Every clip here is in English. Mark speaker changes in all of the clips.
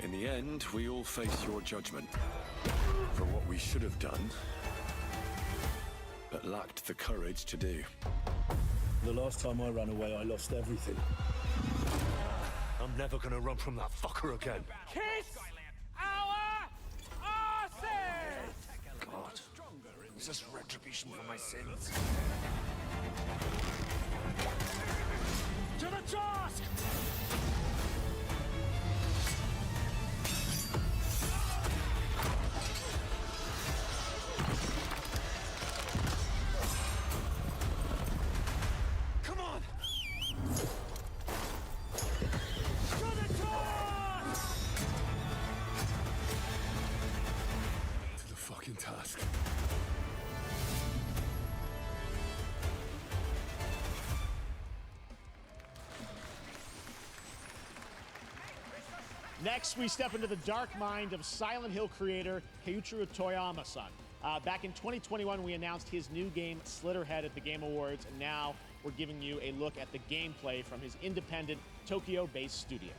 Speaker 1: But in the end, we all face your judgment for what we should have done, but lacked the courage to do.
Speaker 2: The last time I ran away, I lost everything. I'm never gonna run from that fucker again.
Speaker 3: Kiss our asses!
Speaker 2: God, is this retribution for my sins?
Speaker 3: To the task!
Speaker 2: Come on!
Speaker 3: To the task!
Speaker 2: To the fucking task.
Speaker 4: Next, we step into the dark mind of Silent Hill creator Keiichiro Toyama-san. Back in 2021, we announced his new game, Slitterhead, at the Game Awards, and now we're giving you a look at the gameplay from his independent, Tokyo-based studio.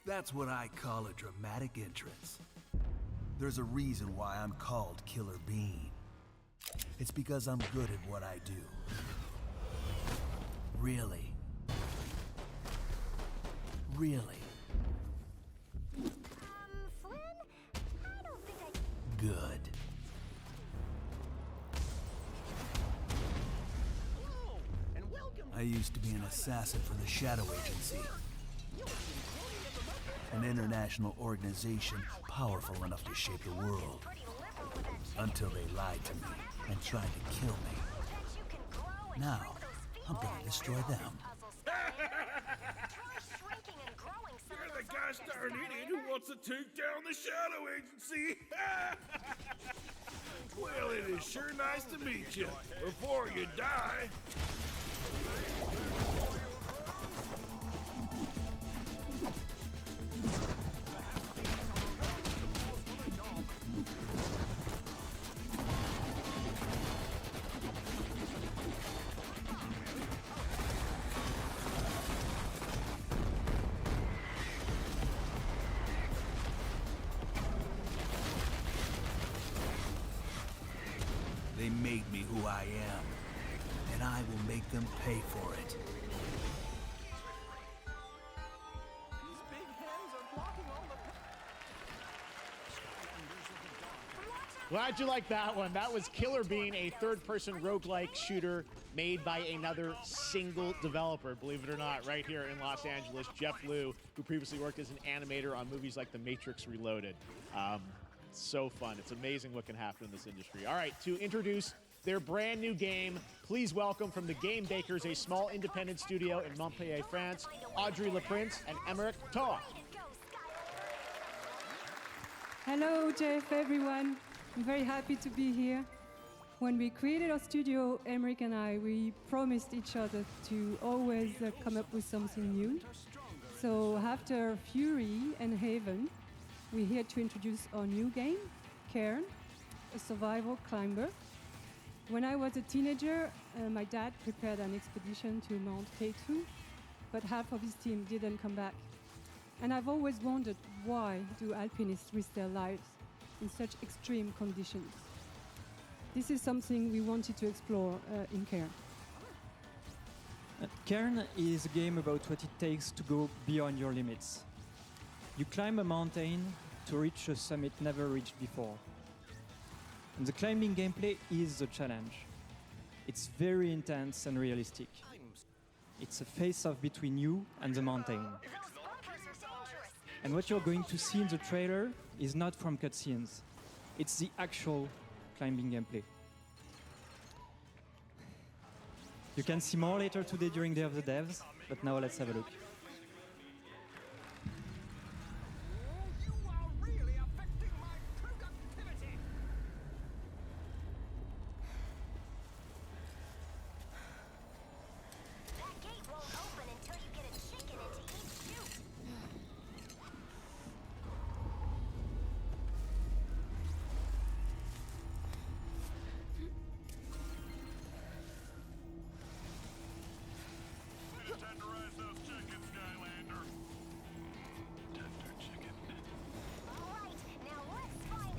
Speaker 5: That's what I call a dramatic entrance. There's a reason why I'm called Killer Bean. It's because I'm good at what I do. Really. Really.
Speaker 6: Flynn? I don't think I...
Speaker 5: Good.
Speaker 3: Hello, and welcome.
Speaker 5: I used to be an assassin for the Shadow Agency. An international organization powerful enough to shape the world. Until they lied to me and tried to kill me. Now, I'm gonna destroy them.
Speaker 7: You're the gosh darn idiot who wants to take down the Shadow Agency! Well, it is sure nice to meet you. Before you die...
Speaker 5: who I am, and I will make them pay for it.
Speaker 4: Glad you liked that one. That was Killer Bean, a third-person roguelike shooter made by another single developer, believe it or not, right here in Los Angeles, Jeff Liu, who previously worked as an animator on movies like The Matrix Reloaded. It's so fun. It's amazing what can happen in this industry. All right, to introduce their brand new game, please welcome from the Game Bakers, a small independent studio in Montpellier, France, Audrey Laprince and Emmerich Toa.
Speaker 8: Hello, Jeff, everyone. I'm very happy to be here. When we created our studio, Emmerich and I, we promised each other to always come up with something new. So after Fury and Haven, we're here to introduce our new game, Cairn, a survival climber. When I was a teenager, my dad prepared an expedition to Mount K2, but half of his team didn't come back. And I've always wondered, why do alpinists risk their lives in such extreme conditions? This is something we wanted to explore in Cairn.
Speaker 9: Cairn is a game about what it takes to go beyond your limits. You climb a mountain to reach a summit never reached before. And the climbing gameplay is the challenge. It's very intense and realistic. It's a face-off between you and the mountain. And what you're going to see in the trailer is not from cutscenes. It's the actual climbing gameplay. You can see more later today during Day of the Devs, but now let's have a look.
Speaker 3: You are really affecting my productivity.
Speaker 6: That gate won't open until you get a chicken into each chute.
Speaker 7: Tenderize those chickens, Skylander. Tender chicken.
Speaker 6: All right, now let's find...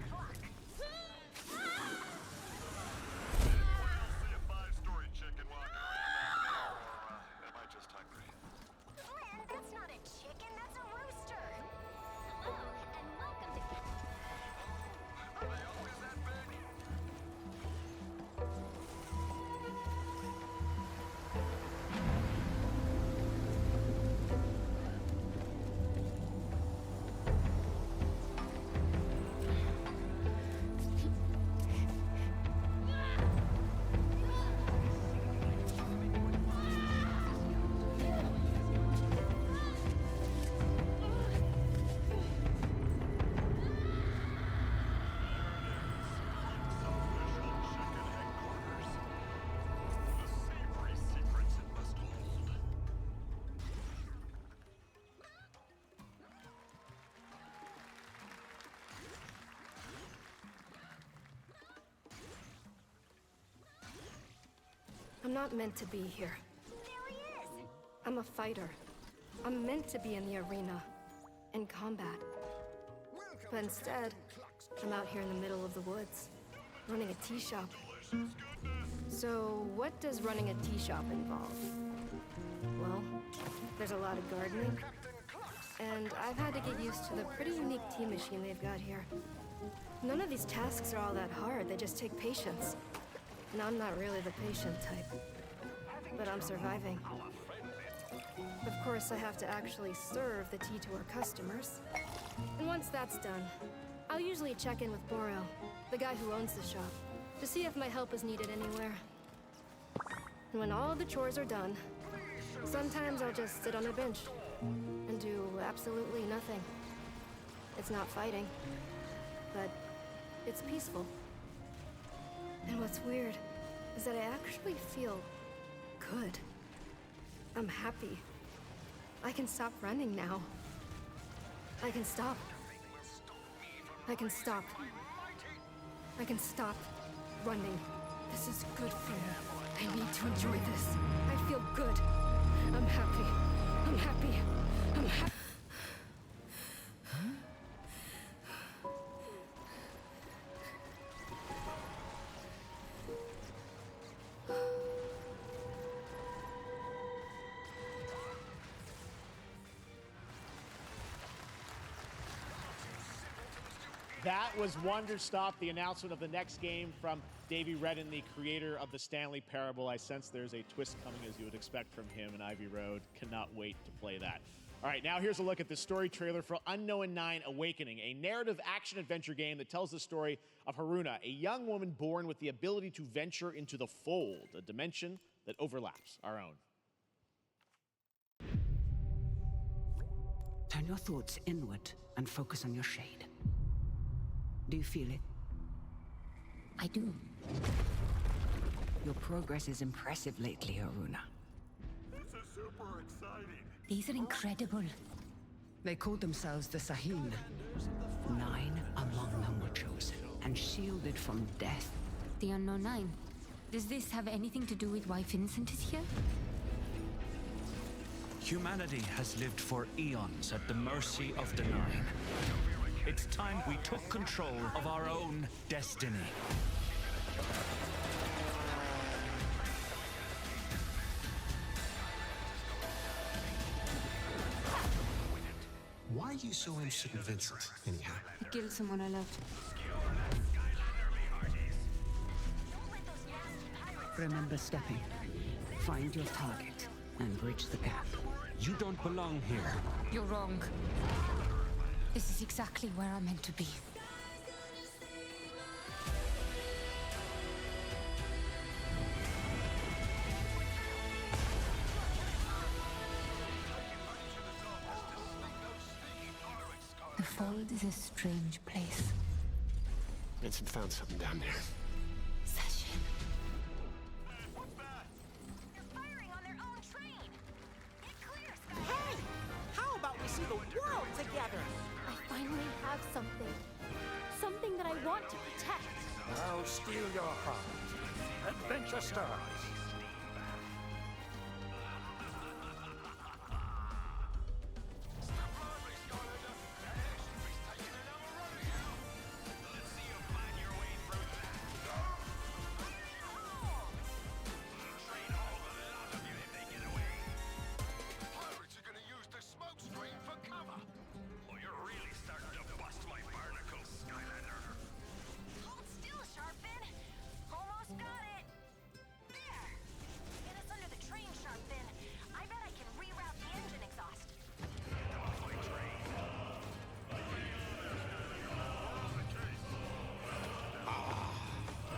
Speaker 6: Clock.
Speaker 7: See a five-story chicken walking around. Or am I just hungry?
Speaker 6: Flynn, that's not a chicken, that's a rooster. Hello, and welcome to...
Speaker 7: Are they always that big?
Speaker 10: I'm not meant to be here.
Speaker 6: There he is!
Speaker 10: I'm a fighter. I'm meant to be in the arena, in combat. But instead, I'm out here in the middle of the woods, running a tea shop. So, what does running a tea shop involve? Well, there's a lot of gardening, and I've had to get used to the pretty unique tea machine they've got here. None of these tasks are all that hard, they just take patience. And I'm not really the patient type, but I'm surviving. Of course, I have to actually serve the tea to our customers. And once that's done, I'll usually check in with Borel, the guy who owns the shop, to see if my help is needed anywhere. And when all the chores are done, sometimes I'll just sit on a bench and do absolutely nothing. It's not fighting, but it's peaceful. And what's weird is that I actually feel good. I'm happy. I can stop running now. I can stop. I can stop. I can stop running. This is good for me. I need to enjoy this. I feel good. I'm happy. I'm happy. I'm happy.
Speaker 4: That was Wonder Stop, the announcement of the next game from Davey Redden, the creator of the Stanley Parable. I sense there's a twist coming, as you would expect from him in Ivy Road. Cannot wait to play that. All right, now here's a look at the story trailer for Unknown 9 Awakening, a narrative action-adventure game that tells the story of Haruna, a young woman born with the ability to venture into the Fold, a dimension that overlaps our own.
Speaker 11: Turn your thoughts inward and focus on your shade. Do you feel it?
Speaker 12: I do.
Speaker 11: Your progress is impressive lately, Haruna.
Speaker 7: This is super exciting.
Speaker 12: These are incredible.
Speaker 11: They called themselves the Sahil. 9 among them were chosen and shielded from death.
Speaker 12: The Unknown 9. Does this have anything to do with why Vincent is here?
Speaker 5: Humanity has lived for eons at the mercy of the 9. It's time we took control of our own destiny.
Speaker 13: Why are you so interested in Vincent, anyhow?
Speaker 12: I killed someone I loved.
Speaker 11: Remember stepping. Find your target and bridge the gap.
Speaker 13: You don't belong here.
Speaker 12: You're wrong. This is exactly where I'm meant to be. The Fold is a strange place.
Speaker 13: Vincent found something down there.
Speaker 12: Session.
Speaker 3: Hey! How about we see the world together?
Speaker 6: I finally have something. Something that I want to protect.
Speaker 3: I'll steal your heart. Adventure stars.
Speaker 6: Hold still, Sharpfin. Almost got it. There. Get us under the train, Sharpfin. I bet I can reroute the engine exhaust.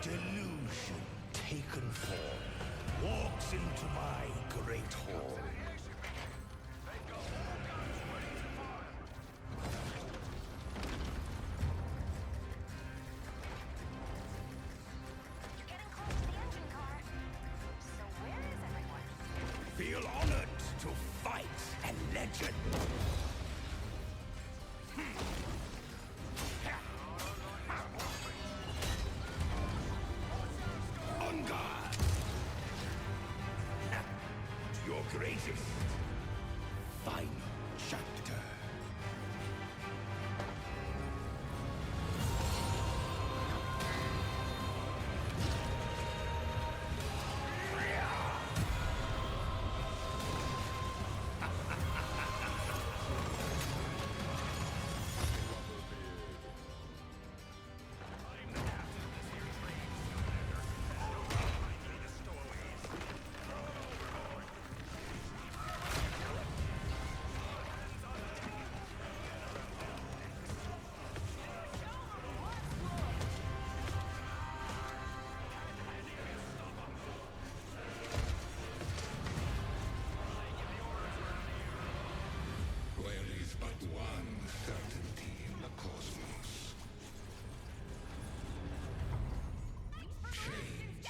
Speaker 2: Delusion taken form walks into my great hall.
Speaker 6: You're getting close to the engine car. So where is everyone?
Speaker 2: Feel honored to fight a legend. On guard. To your greatest final chapter.
Speaker 14: There is but one certainty in the cosmos. Change.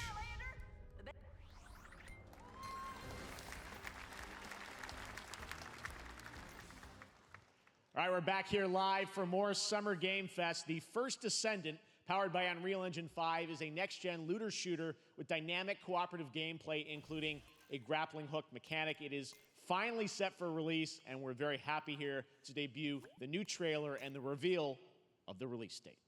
Speaker 4: All right, we're back here live for more Summer Game Fest. The First Descendant, powered by Unreal Engine 5, is a next-gen looter shooter with dynamic cooperative gameplay, including a grappling hook mechanic. It is finally set for release, and we're very happy here to debut the new trailer and the reveal of the release date.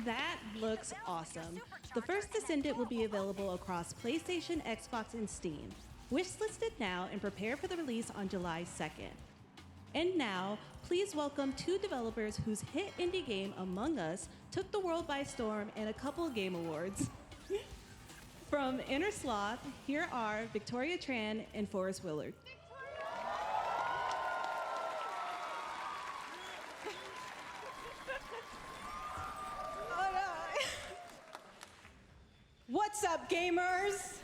Speaker 15: That looks awesome. The first Descendant will be available across PlayStation, Xbox, and Steam. Wishlist it now and prepare for the release on July 2nd. And now, please welcome two developers whose hit indie game, Among Us, took the world by storm in a couple game awards. From Inner Sloth, here are Victoria Tran and Forrest Willard.
Speaker 16: What's up, gamers?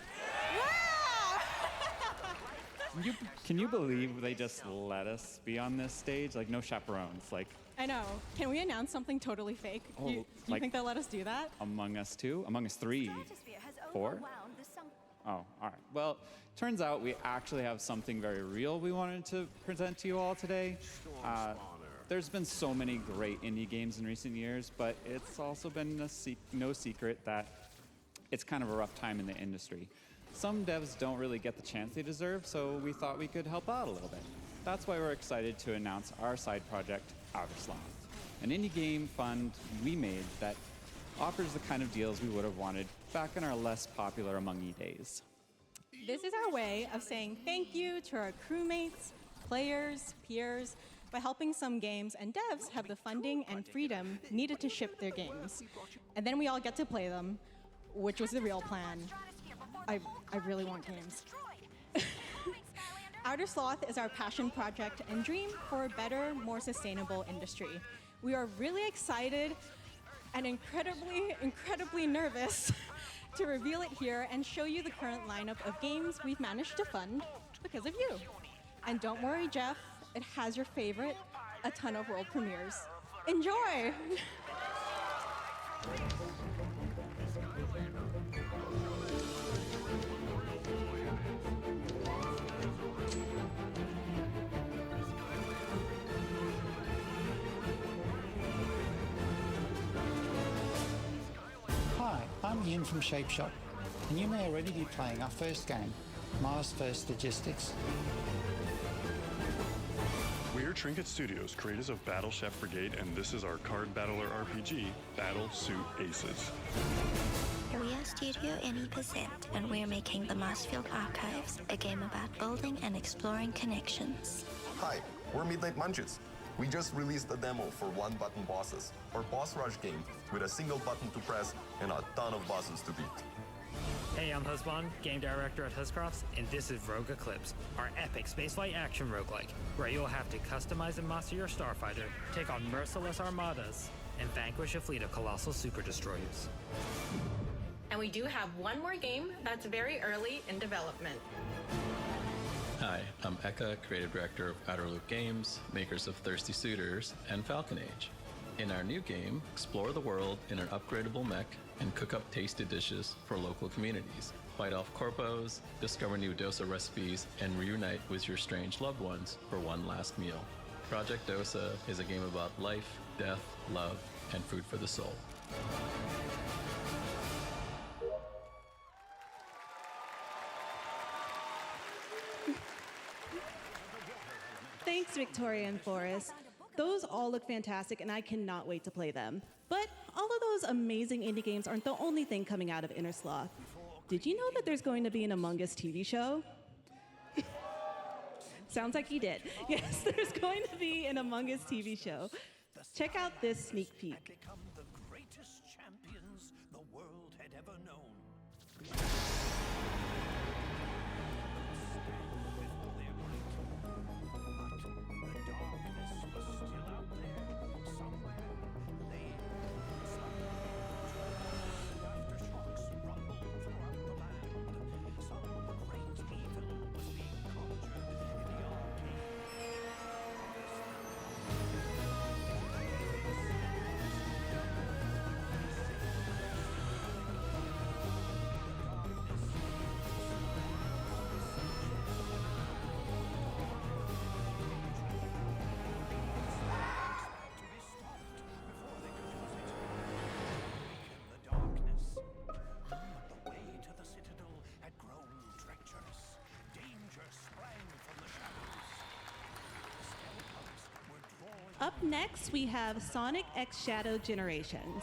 Speaker 17: Can you believe they just let us be on this stage? Like, no chaperones. Like,
Speaker 16: I know. Can we announce something totally fake?
Speaker 17: Oh,
Speaker 16: You
Speaker 17: like-
Speaker 16: think they'll let us do that?
Speaker 17: Among Us 2? Among Us 3? 4? Oh, all right. Well, turns out we actually have something very real we wanted to present to you all today. There's been so many great indie games in recent years, but it's also been no secret that it's kind of a rough time in the industry. Some devs don't really get the chance they deserve, so we thought we could help out a little bit. That's why we're excited to announce our side project, Outer Sloth, an indie game fund we made that offers the kind of deals we would have wanted back in our less popular Among E days.
Speaker 16: This is our way of saying thank you to our crewmates, players, peers, by helping some games and devs have the funding and freedom needed to ship their games. And then we all get to play them, which was the real plan. I really want games. Outer Sloth is our passion project and dream for a better, more sustainable industry. We are really excited and incredibly nervous to reveal it here and show you the current lineup of games we've managed to fund because of you. And don't worry, Jeff, it has your favorite, a ton of world premieres. Enjoy!
Speaker 18: Hi, I'm Ian from Shape Shop, and you may already be playing our first game, Mars First Logistics.
Speaker 19: We're Trinket Studios, creators of Battle Chef Brigade, and this is our card battler RPG, Battle Suit Aces.
Speaker 20: We are Studio NE%, and we're making the Marsfield Archives, a game about building and exploring connections.
Speaker 21: Hi, we're Midnight Munches. We just released a demo for one-button bosses, our boss rush game with a single button to press and a ton of bosses to beat.
Speaker 22: Hey, I'm Husband, game director at Huscrofts, and this is Rogue Eclipse, our epic spaceflight action roguelike, where you'll have to customize and master your starfighter, take on merciless armadas, and vanquish a fleet of colossal super destroyers.
Speaker 23: And we do have one more game that's very early in development.
Speaker 24: Hi, I'm Eka, creative director of Outer Loop Games, makers of Thirsty Suitors and Falcon Age. In our new game, explore the world in an upgradable mech and cook up tasty dishes for local communities. Fight off corpos, discover new dosa recipes, and reunite with your strange loved ones for one last meal. Project Dosa is a game about life, death, love, and food for the soul.
Speaker 15: Thanks, Victoria and Forrest. Those all look fantastic, and I cannot wait to play them. But all of those amazing indie games aren't the only thing coming out of Inner Sloth. Did you know that there's going to be an Among Us TV show? Sounds like you did. Yes, there's going to be an Among Us TV show. Check out this sneak peek.
Speaker 3: Become the greatest champions the world had ever known.
Speaker 15: Up next, we have Sonic X Shadow Generations.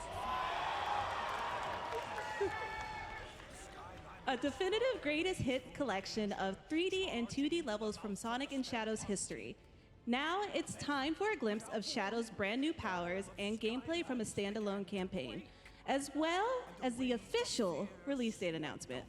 Speaker 15: A definitive greatest hit collection of 3D and 2D levels from Sonic and Shadow's history. Now it's time for a glimpse of Shadow's brand new powers and gameplay from a standalone campaign, as well as the official release date announcement.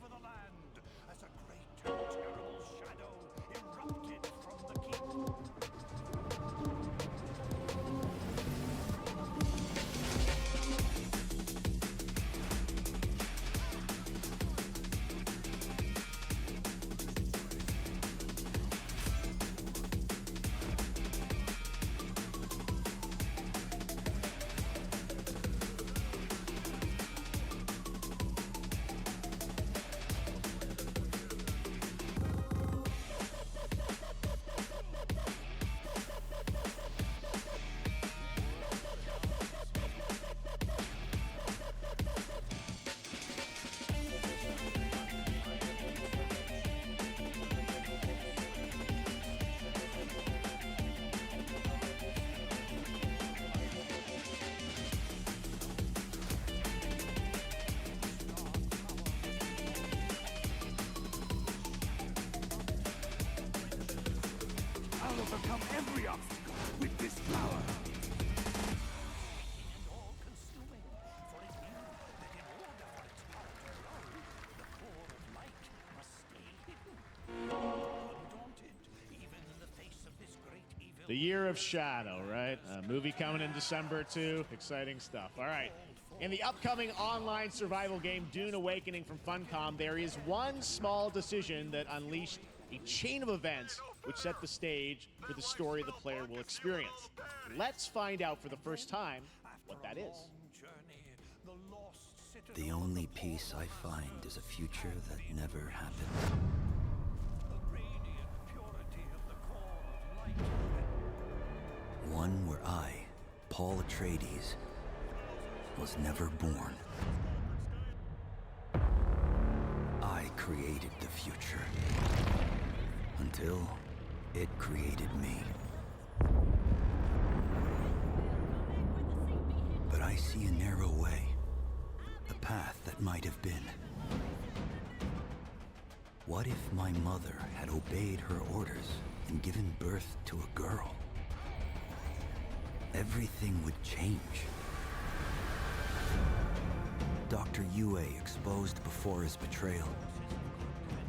Speaker 3: I'll overcome every obstacle with this power.
Speaker 4: The Year of Shadow, right? A movie coming in December too. Exciting stuff. All right. In the upcoming online survival game Dune Awakening from Funcom, there is one small decision that unleashed a chain of events which set the stage for the story the player will experience. Let's find out for the first time what that is.
Speaker 5: The only peace I find is a future that never happened. One where I, Paul Atreides, was never born. I created the future until it created me. But I see a narrow way, a path that might have been. What if my mother had obeyed her orders and given birth to a girl? Everything would change. Dr. Yue exposed before his betrayal.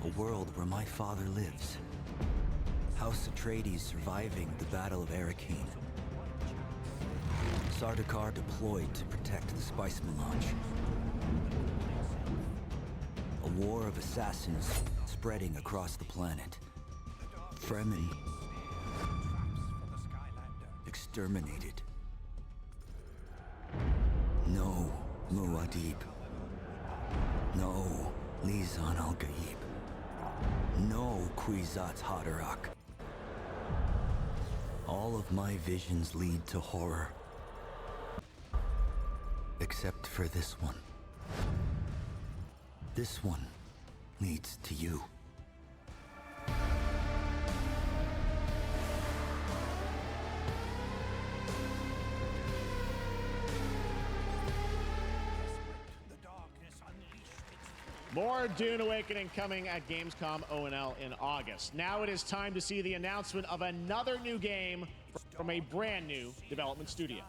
Speaker 5: A world where my father lives. House Atreides surviving the Battle of Arrakeen. Sardaukar deployed to protect the spice melange. A war of assassins spreading across the planet. Fremen exterminated. No Muad'Dib. No Lisan al-Gaib. No Kwisatz Haderach. All of my visions lead to horror. Except for this one. This one leads to you.
Speaker 4: More Dune Awakening coming at Gamescom ONL in August. Now it is time to see the announcement of another new game from a brand new development studio.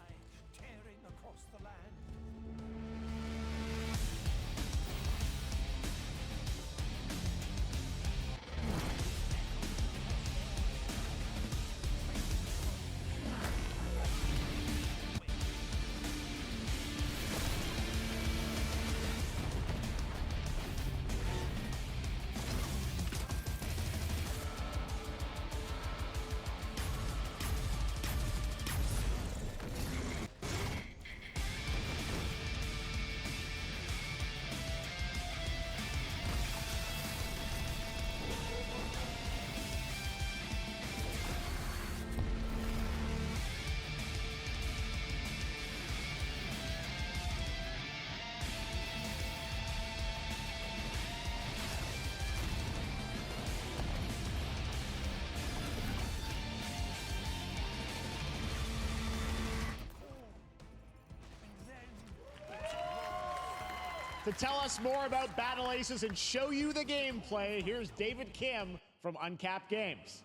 Speaker 4: To tell us more about Battle Aces and show you the gameplay, here's David Kim from Uncapped Games.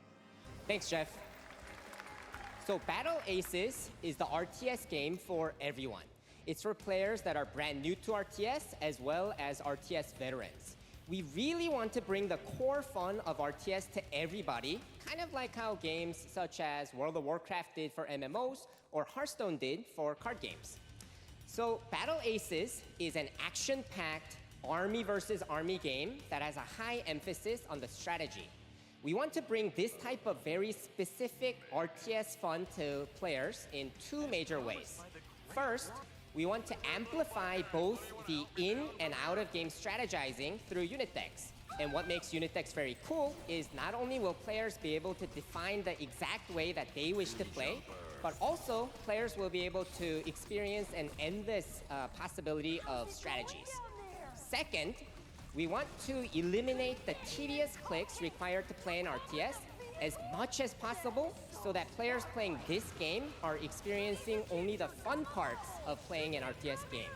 Speaker 1: Thanks, Jeff. So Battle Aces is the RTS game for everyone. It's for players that are brand new to RTS as well as RTS veterans. We really want to bring the core fun of RTS to everybody, kind of like how games such as World of Warcraft did for MMOs or Hearthstone did for card games. So Battle Aces is an action-packed army versus army game that has a high emphasis on the strategy. We want to bring this type of very specific RTS fun to players in two major ways. First, we want to amplify both the in and out of game strategizing through unit decks. And what makes unit decks very cool is not only will players be able to define the exact way that they wish to play, but also players will be able to experience an endless possibility of strategies. Second, we want to eliminate the tedious clicks required to play an RTS as much as possible so that players playing this game are experiencing only the fun parts of playing an RTS game.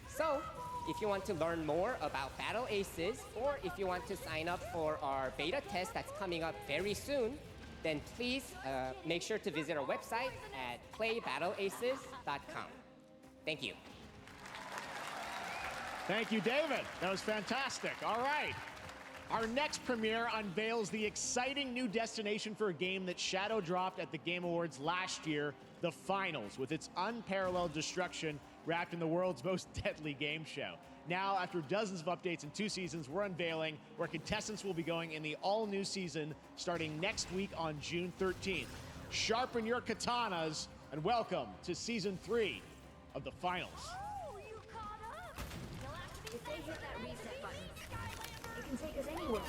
Speaker 1: So, if you want to learn more about Battle Aces, or if you want to sign up for our beta test that's coming up very soon, then please make sure to visit our website at playbattleaces.com. Thank you.
Speaker 4: Thank you, David. That was fantastic. All right. Our next premiere unveils the exciting new destination for a game that shadow dropped at the Game Awards last year, the Finals, with its unparalleled destruction wrapped in the world's most deadly game show. Now, after dozens of updates in 2 seasons, we're unveiling where contestants will be going in the all-new season starting next week on June 13th. Sharpen your katanas and welcome to Season 3 of the Finals.
Speaker 6: If they hit that reset button, it can take us anywhere.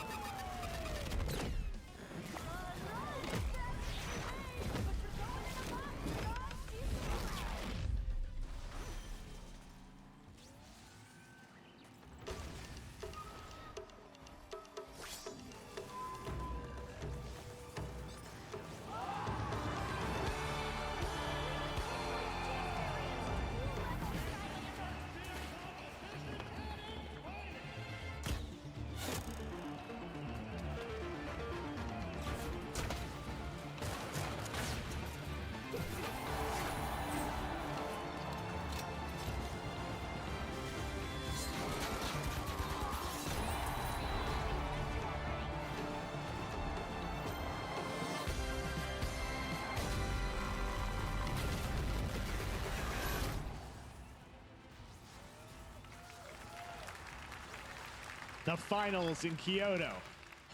Speaker 4: The Finals in Kyoto.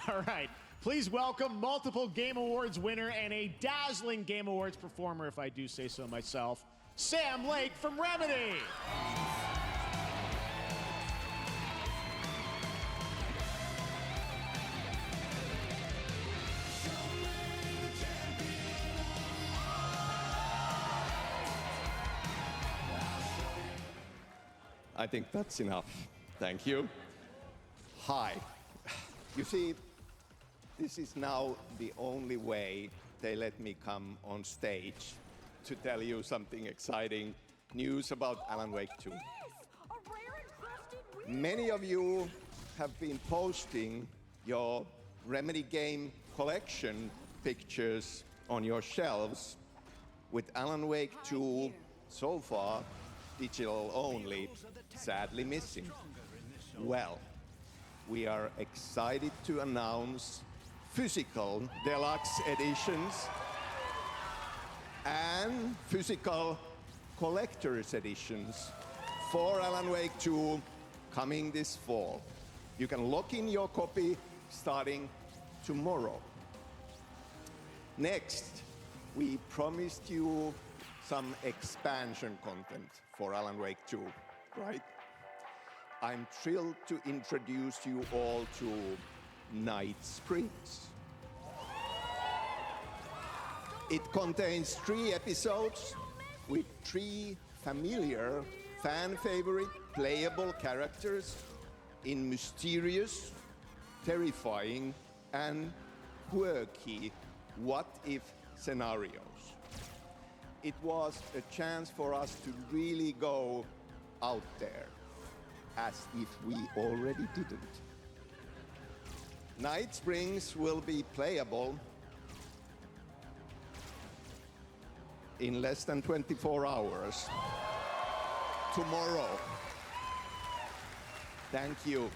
Speaker 4: All right, please welcome multiple Game Awards winner and a dazzling Game Awards performer, if I do say so myself, Sam Lake from Remedy.
Speaker 8: I think that's enough. Thank you. Hi. You see, this is now the only way they let me come on stage to tell you something exciting news about Alan Wake 2. Many of you have been posting your Remedy game collection pictures on your shelves with Alan Wake 2 so far digital only, sadly missing. Well, we are excited to announce physical deluxe editions and physical collector's editions for Alan Wake 2 coming this fall. You can lock in your copy starting tomorrow. Next, we promised you some expansion content for Alan Wake 2, right? I'm thrilled to introduce you all to Night Springs. It contains 3 episodes with 3 familiar, fan-favorite, playable characters in mysterious, terrifying, and quirky what-if scenarios. It was a chance for us to really go out there as if we already didn't. Night Springs will be playable in less than 24 hours. Tomorrow. Thank you.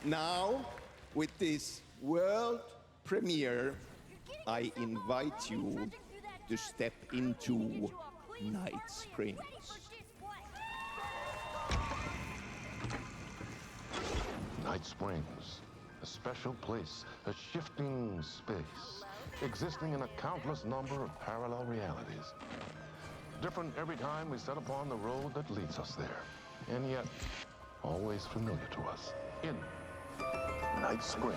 Speaker 8: Now, with this world premiere, I invite you to step into Night Springs.
Speaker 7: Night Springs, a special place, a shifting space, existing in a countless number of parallel realities. Different every time we set upon the road that leads us there, and yet always familiar to us in Night Springs.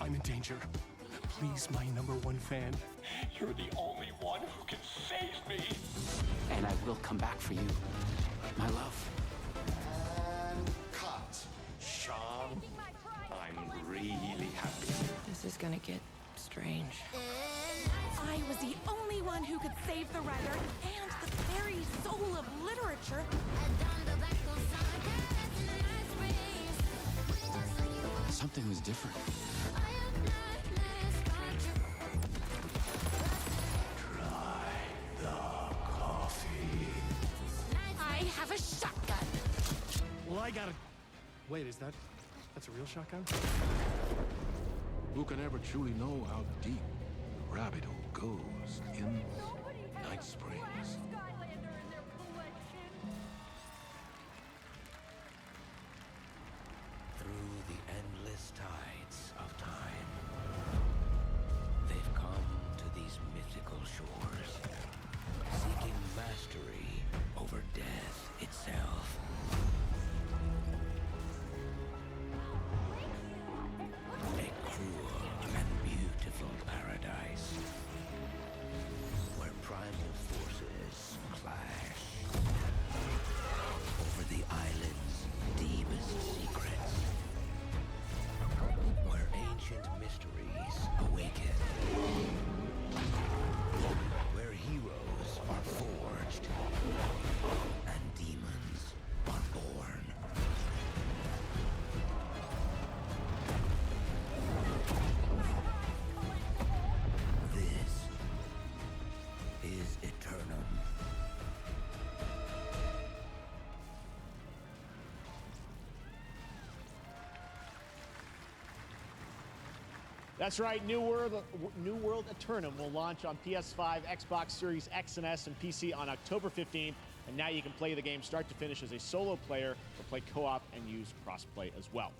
Speaker 2: I'm in danger. Please, my #1 fan. You're the only one who can save me.
Speaker 9: And I will come back for you, my love.
Speaker 8: And cut. Sean, I'm really happy.
Speaker 12: This is gonna get strange.
Speaker 6: I was the only one who could save the writer and the very soul of literature.
Speaker 9: Something was different.
Speaker 6: I have a shotgun.
Speaker 2: Well, I gotta... Wait, that's a real shotgun?
Speaker 7: Who can ever truly know how deep the rabbit hole goes in Night Springs?
Speaker 10: Through the endless tides of time, they've come to these mythical shores, seeking mastery over death itself. A cruel and beautiful paradise, where primal forces clash over the island's deepest secrets, where ancient mysteries awaken, where heroes are forged and demons are born. This is Eternum.
Speaker 4: That's right, New World Eternum will launch on PS5, Xbox Series X and S, and PC on October 15th. And now you can play the game start to finish as a solo player or play co-op and use cross-play as well.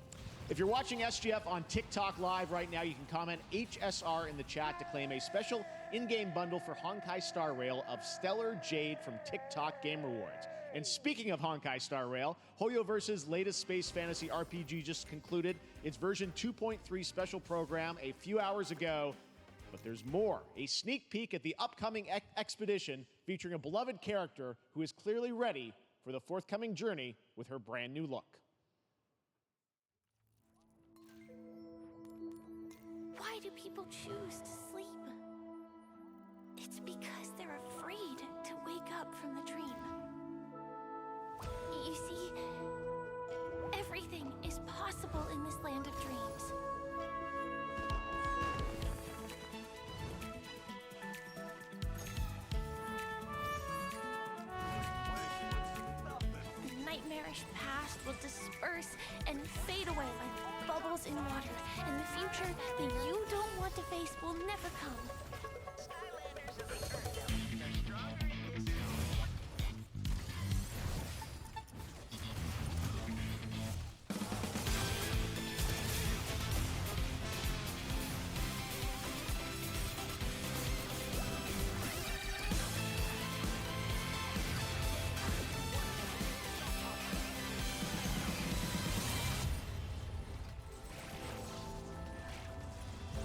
Speaker 4: If you're watching SGF on TikTok Live right now, you can comment HSR in the chat to claim a special in-game bundle for Honkai Star Rail of Stellar Jade from TikTok Game Rewards. And speaking of Honkai Star Rail, Hoyoverse's latest space fantasy RPG just concluded its version 2.3 special program a few hours ago. But there's more. A sneak peek at the upcoming expedition featuring a beloved character who is clearly ready for the forthcoming journey with her brand new look.
Speaker 6: Why do people choose to sleep? It's because they're afraid to wake up from the dream. You see, everything is possible in this land of dreams. The nightmarish past will disperse and fade away like bubbles in water, and the future that you don't want to face will never come.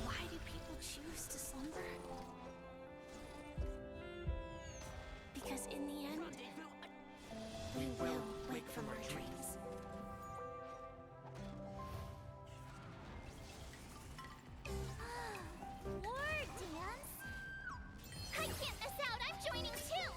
Speaker 6: Why do people choose to slumber? Because in the end, we will wake from our dreams.
Speaker 11: More dance? I can't miss out, I'm joining too!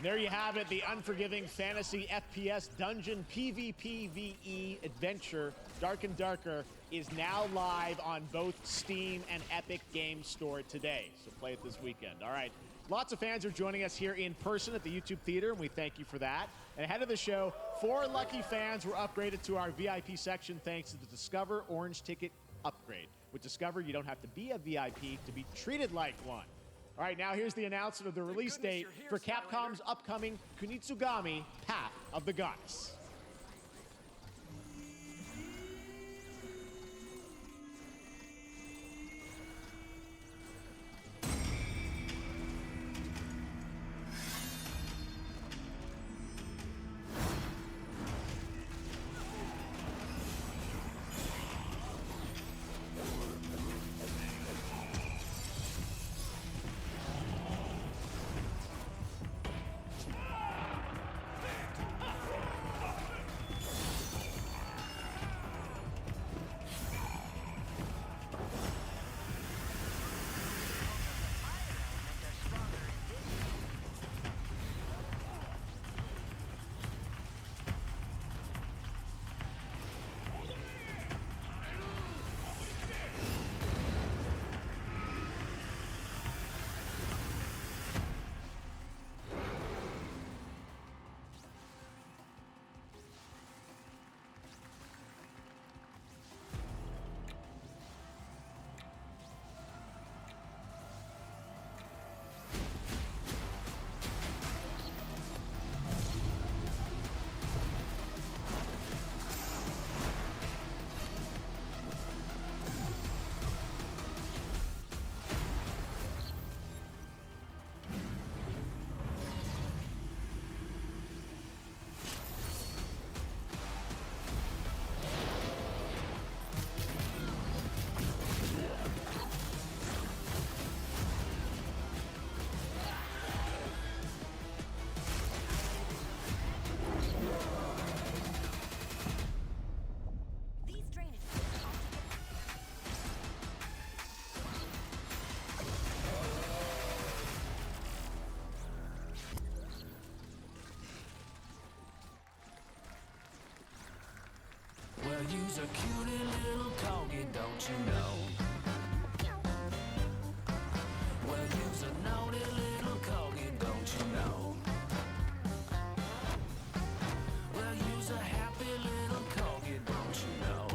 Speaker 4: There you have it, the unforgiving fantasy FPS dungeon PvPvE adventure, Dark and Darker, is now live on both Steam and Epic Games Store today. So play it this weekend. All right. Lots of fans are joining us here in person at the YouTube Theater, and we thank you for that. And ahead of the show, 4 lucky fans were upgraded to our VIP section thanks to the Discover Orange Ticket upgrade. With Discover, you don't have to be a VIP to be treated like one. All right, now here's the announcement of the release date for Capcom's upcoming Kunitsugami Path of the Goddess.
Speaker 10: Well, you's a cutie little corgi, don't you know? Well, you's a naughty little corgi, don't you know? Well, you's a happy little corgi, don't you know?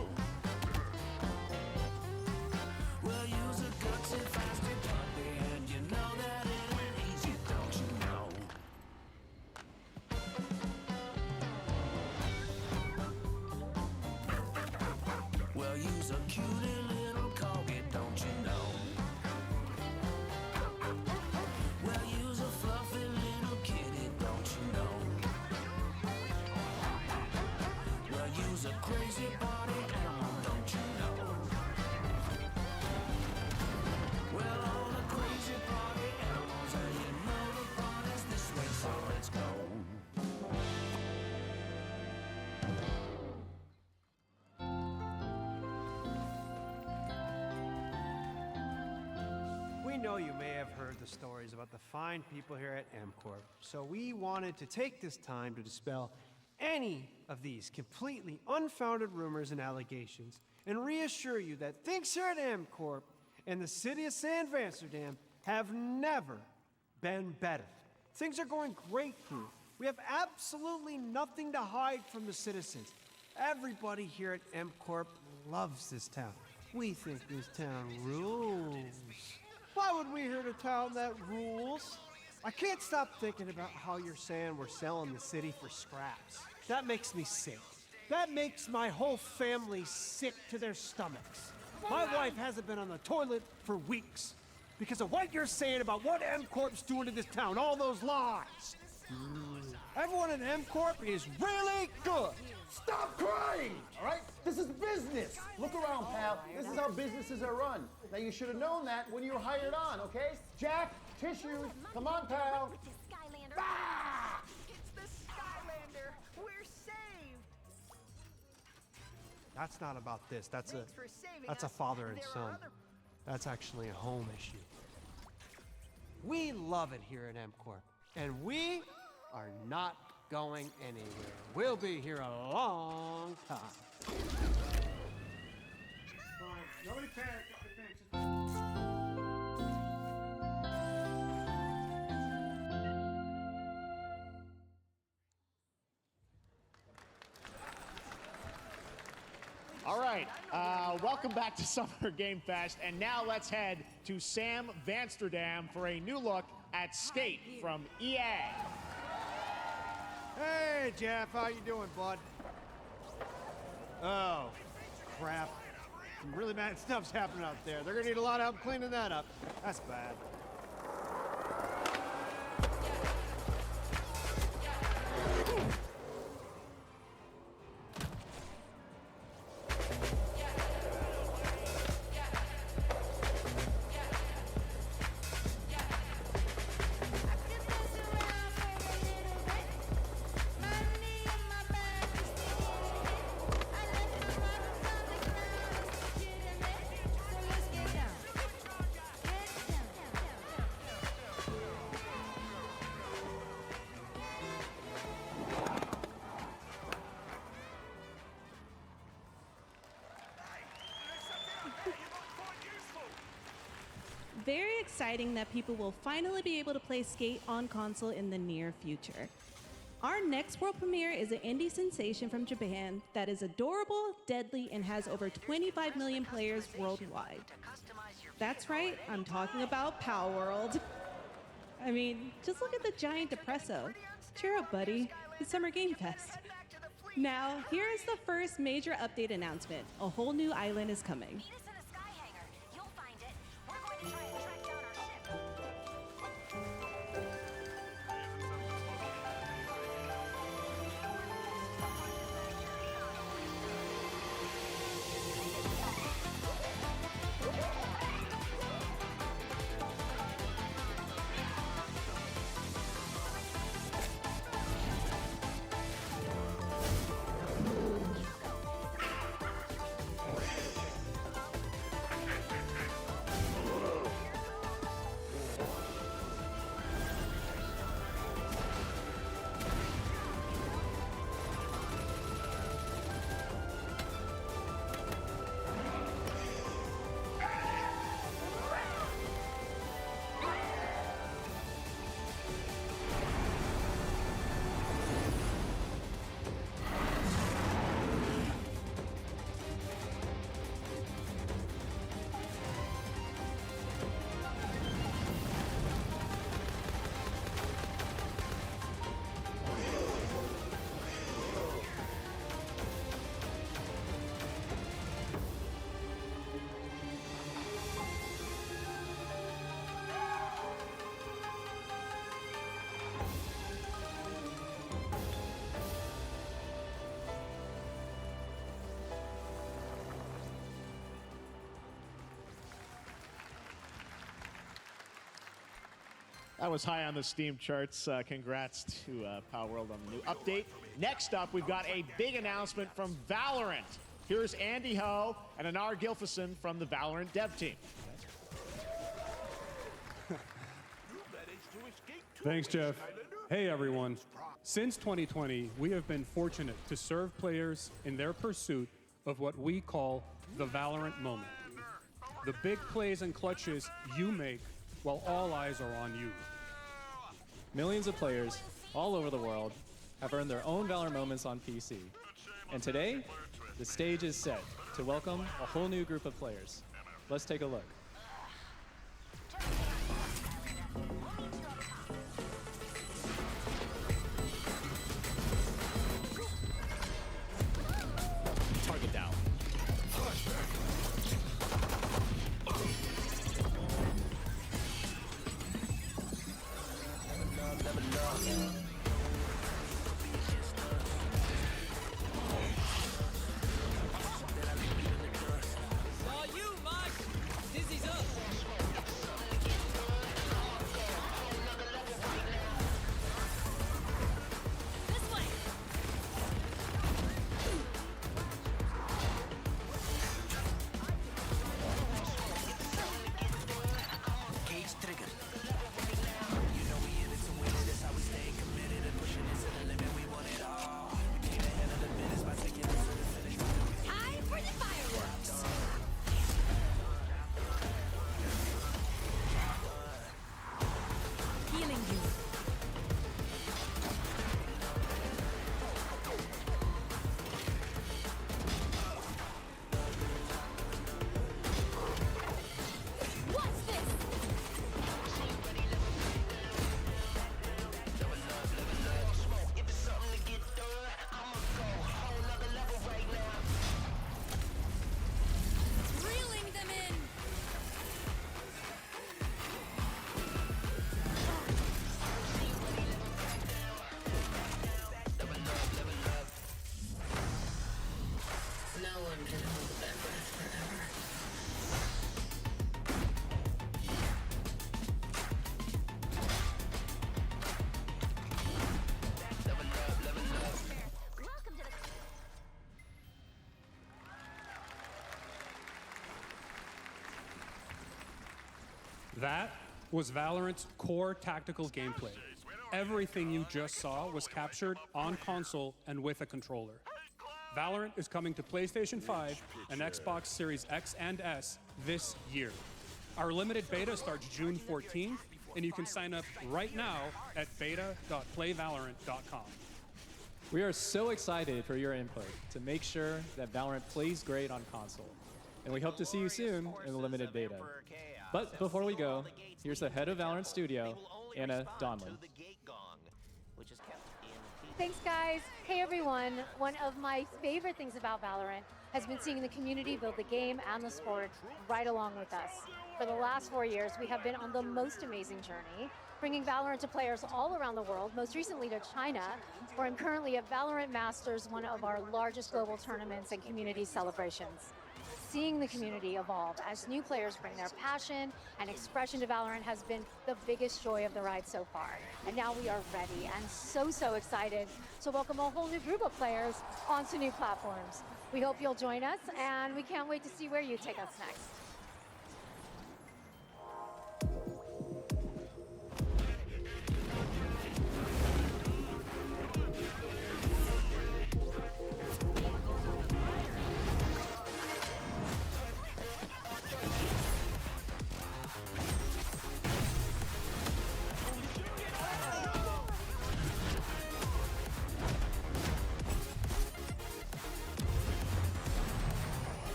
Speaker 10: Well, you's a gutsy, feisty puppy, and you know that it ain't easy, don't you know? Well, you's a cutie little corgi, don't you know? Well, you's a fluffy little kitty, don't you know? Well, you's a crazy body animal, don't you know? Well, all the crazy body animals, and you know the party's this way, so let's go.
Speaker 11: We know you may have heard the stories about the fine people here at MCorp, so we wanted to take this time to dispel any of these completely unfounded rumors and allegations and reassure you that things here at MCorp and the city of San Vansterdam have never been better. Things are going great here. We have absolutely nothing to hide from the citizens. Everybody here at MCorp loves this town. We think this town rules. Why would we here to town that rules? I can't stop thinking about how you're saying we're selling the city for scraps. That makes me sick. That makes my whole family sick to their stomachs. My wife hasn't been on the toilet for weeks because of what you're saying about what MCorp's doing to this town, all those lies. Everyone at MCorp is really good.
Speaker 13: Stop crying, all right? This is business. Look around, pal. This is how businesses are run. Now, you should have known that when you were hired on, okay? Jack, tissues. Come on, pal.
Speaker 6: Ah! It's the Skylander. We're saved.
Speaker 11: That's not about this. That's a father and son. That's actually a home issue. We love it here at MCorp, and we are not going anywhere. We'll be here a long time. Nobody panic.
Speaker 4: All right, welcome back to Summer Game Fest, and now let's head to Sam Vansterdam for a new look at Skate from EA.
Speaker 11: Hey, Jeff, how you doing, bud? Oh, crap. Some really bad stuff's happening out there. They're gonna need a lot of help cleaning that up. That's bad.
Speaker 15: Very exciting that people will finally be able to play Skate on console in the near future. Our next world premiere is an indie sensation from Japan that is adorable, deadly, and has over 25 million players worldwide. That's right, I'm talking about Power World. I mean, just look at the giant depresso. Cheer up, buddy. It's Summer Game Fest. Now, here is the first major update announcement. A whole new island is coming.
Speaker 4: That was high on the Steam charts. Congrats to Power World on the new update. Next up, we've got a big announcement from Valorant. Here's Andy Ho and Anar Gilfison from the Valorant dev team.
Speaker 14: Thanks, Jeff. Hey, everyone. Since 2020, we have been fortunate to serve players in their pursuit of what we call the Valorant moment. The big plays and clutches you make while all eyes are on you.
Speaker 24: Millions of players all over the world have earned their own Valorant moments on PC. And today, the stage is set to welcome a whole new group of players. Let's take a look. Target down.
Speaker 14: That was Valorant's core tactical gameplay. Everything you just saw was captured on console and with a controller. Valorant is coming to PlayStation 5 and Xbox Series X and S this year. Our limited beta starts June 14th, and you can sign up right now at beta.playvalorant.com.
Speaker 16: We are so excited for your input to make sure that Valorant plays great on console. And we hope to see you soon in the limited beta. But before we go, here's the head of Valorant Studio, Anna Donlin.
Speaker 17: Thanks, guys. Hey, everyone. One of my favorite things about Valorant has been seeing the community build the game and the sport right along with us. For the last 4 years, we have been on the most amazing journey, bringing Valorant to players all around the world, most recently to China, where I'm currently at Valorant Masters, one of our largest global tournaments and community celebrations. Seeing the community evolve as new players bring their passion and expression to Valorant has been the biggest joy of the ride so far. And now we are ready and so excited to welcome a whole new group of players onto new platforms. We hope you'll join us, and we can't wait to see where you take us next.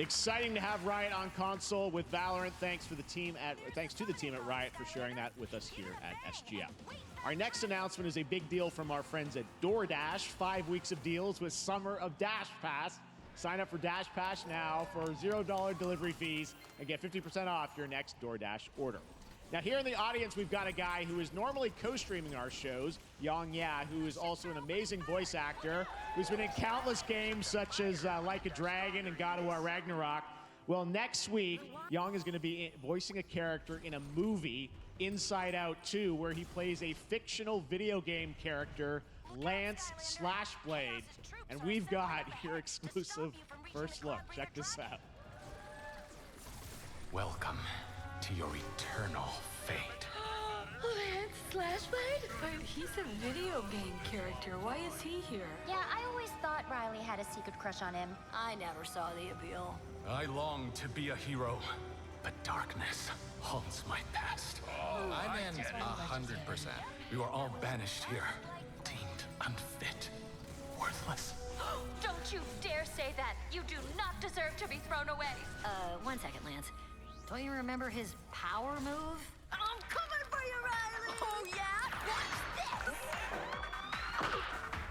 Speaker 4: Exciting to have Riot on console with Valorant. Thanks to the team at Riot for sharing that with us here at SGF. Our next announcement is a big deal from our friends at DoorDash. 5 weeks of deals with Summer of Dash Pass. Sign up for Dash Pass now for $0 delivery fees and get 50% off your next DoorDash order. Now here in the audience, we've got a guy who is normally co-streaming our shows, Yang Ya, who is also an amazing voice actor, who's been in countless games such as Like a Dragon and God of War Ragnarok. Well, next week, Yang is going to be voicing a character in a movie, Inside Out 2, where he plays a fictional video game character, Lance Slashblade. And we've got your exclusive first look. Check this out.
Speaker 10: Welcome to your eternal fate.
Speaker 12: Lance Slashblade? But he's a video game character. Why is he here?
Speaker 6: Yeah, I always thought Riley had a secret crush on him. I never saw the appeal.
Speaker 10: I long to be a hero, but darkness haunts my past. I'm in 100%. We were all banished here, deemed unfit, worthless.
Speaker 6: Don't you dare say that! You do not deserve to be thrown away! 1 second, Lance. Don't you remember his power move? I'm coming for you, Riley! Oh, yeah? What's this?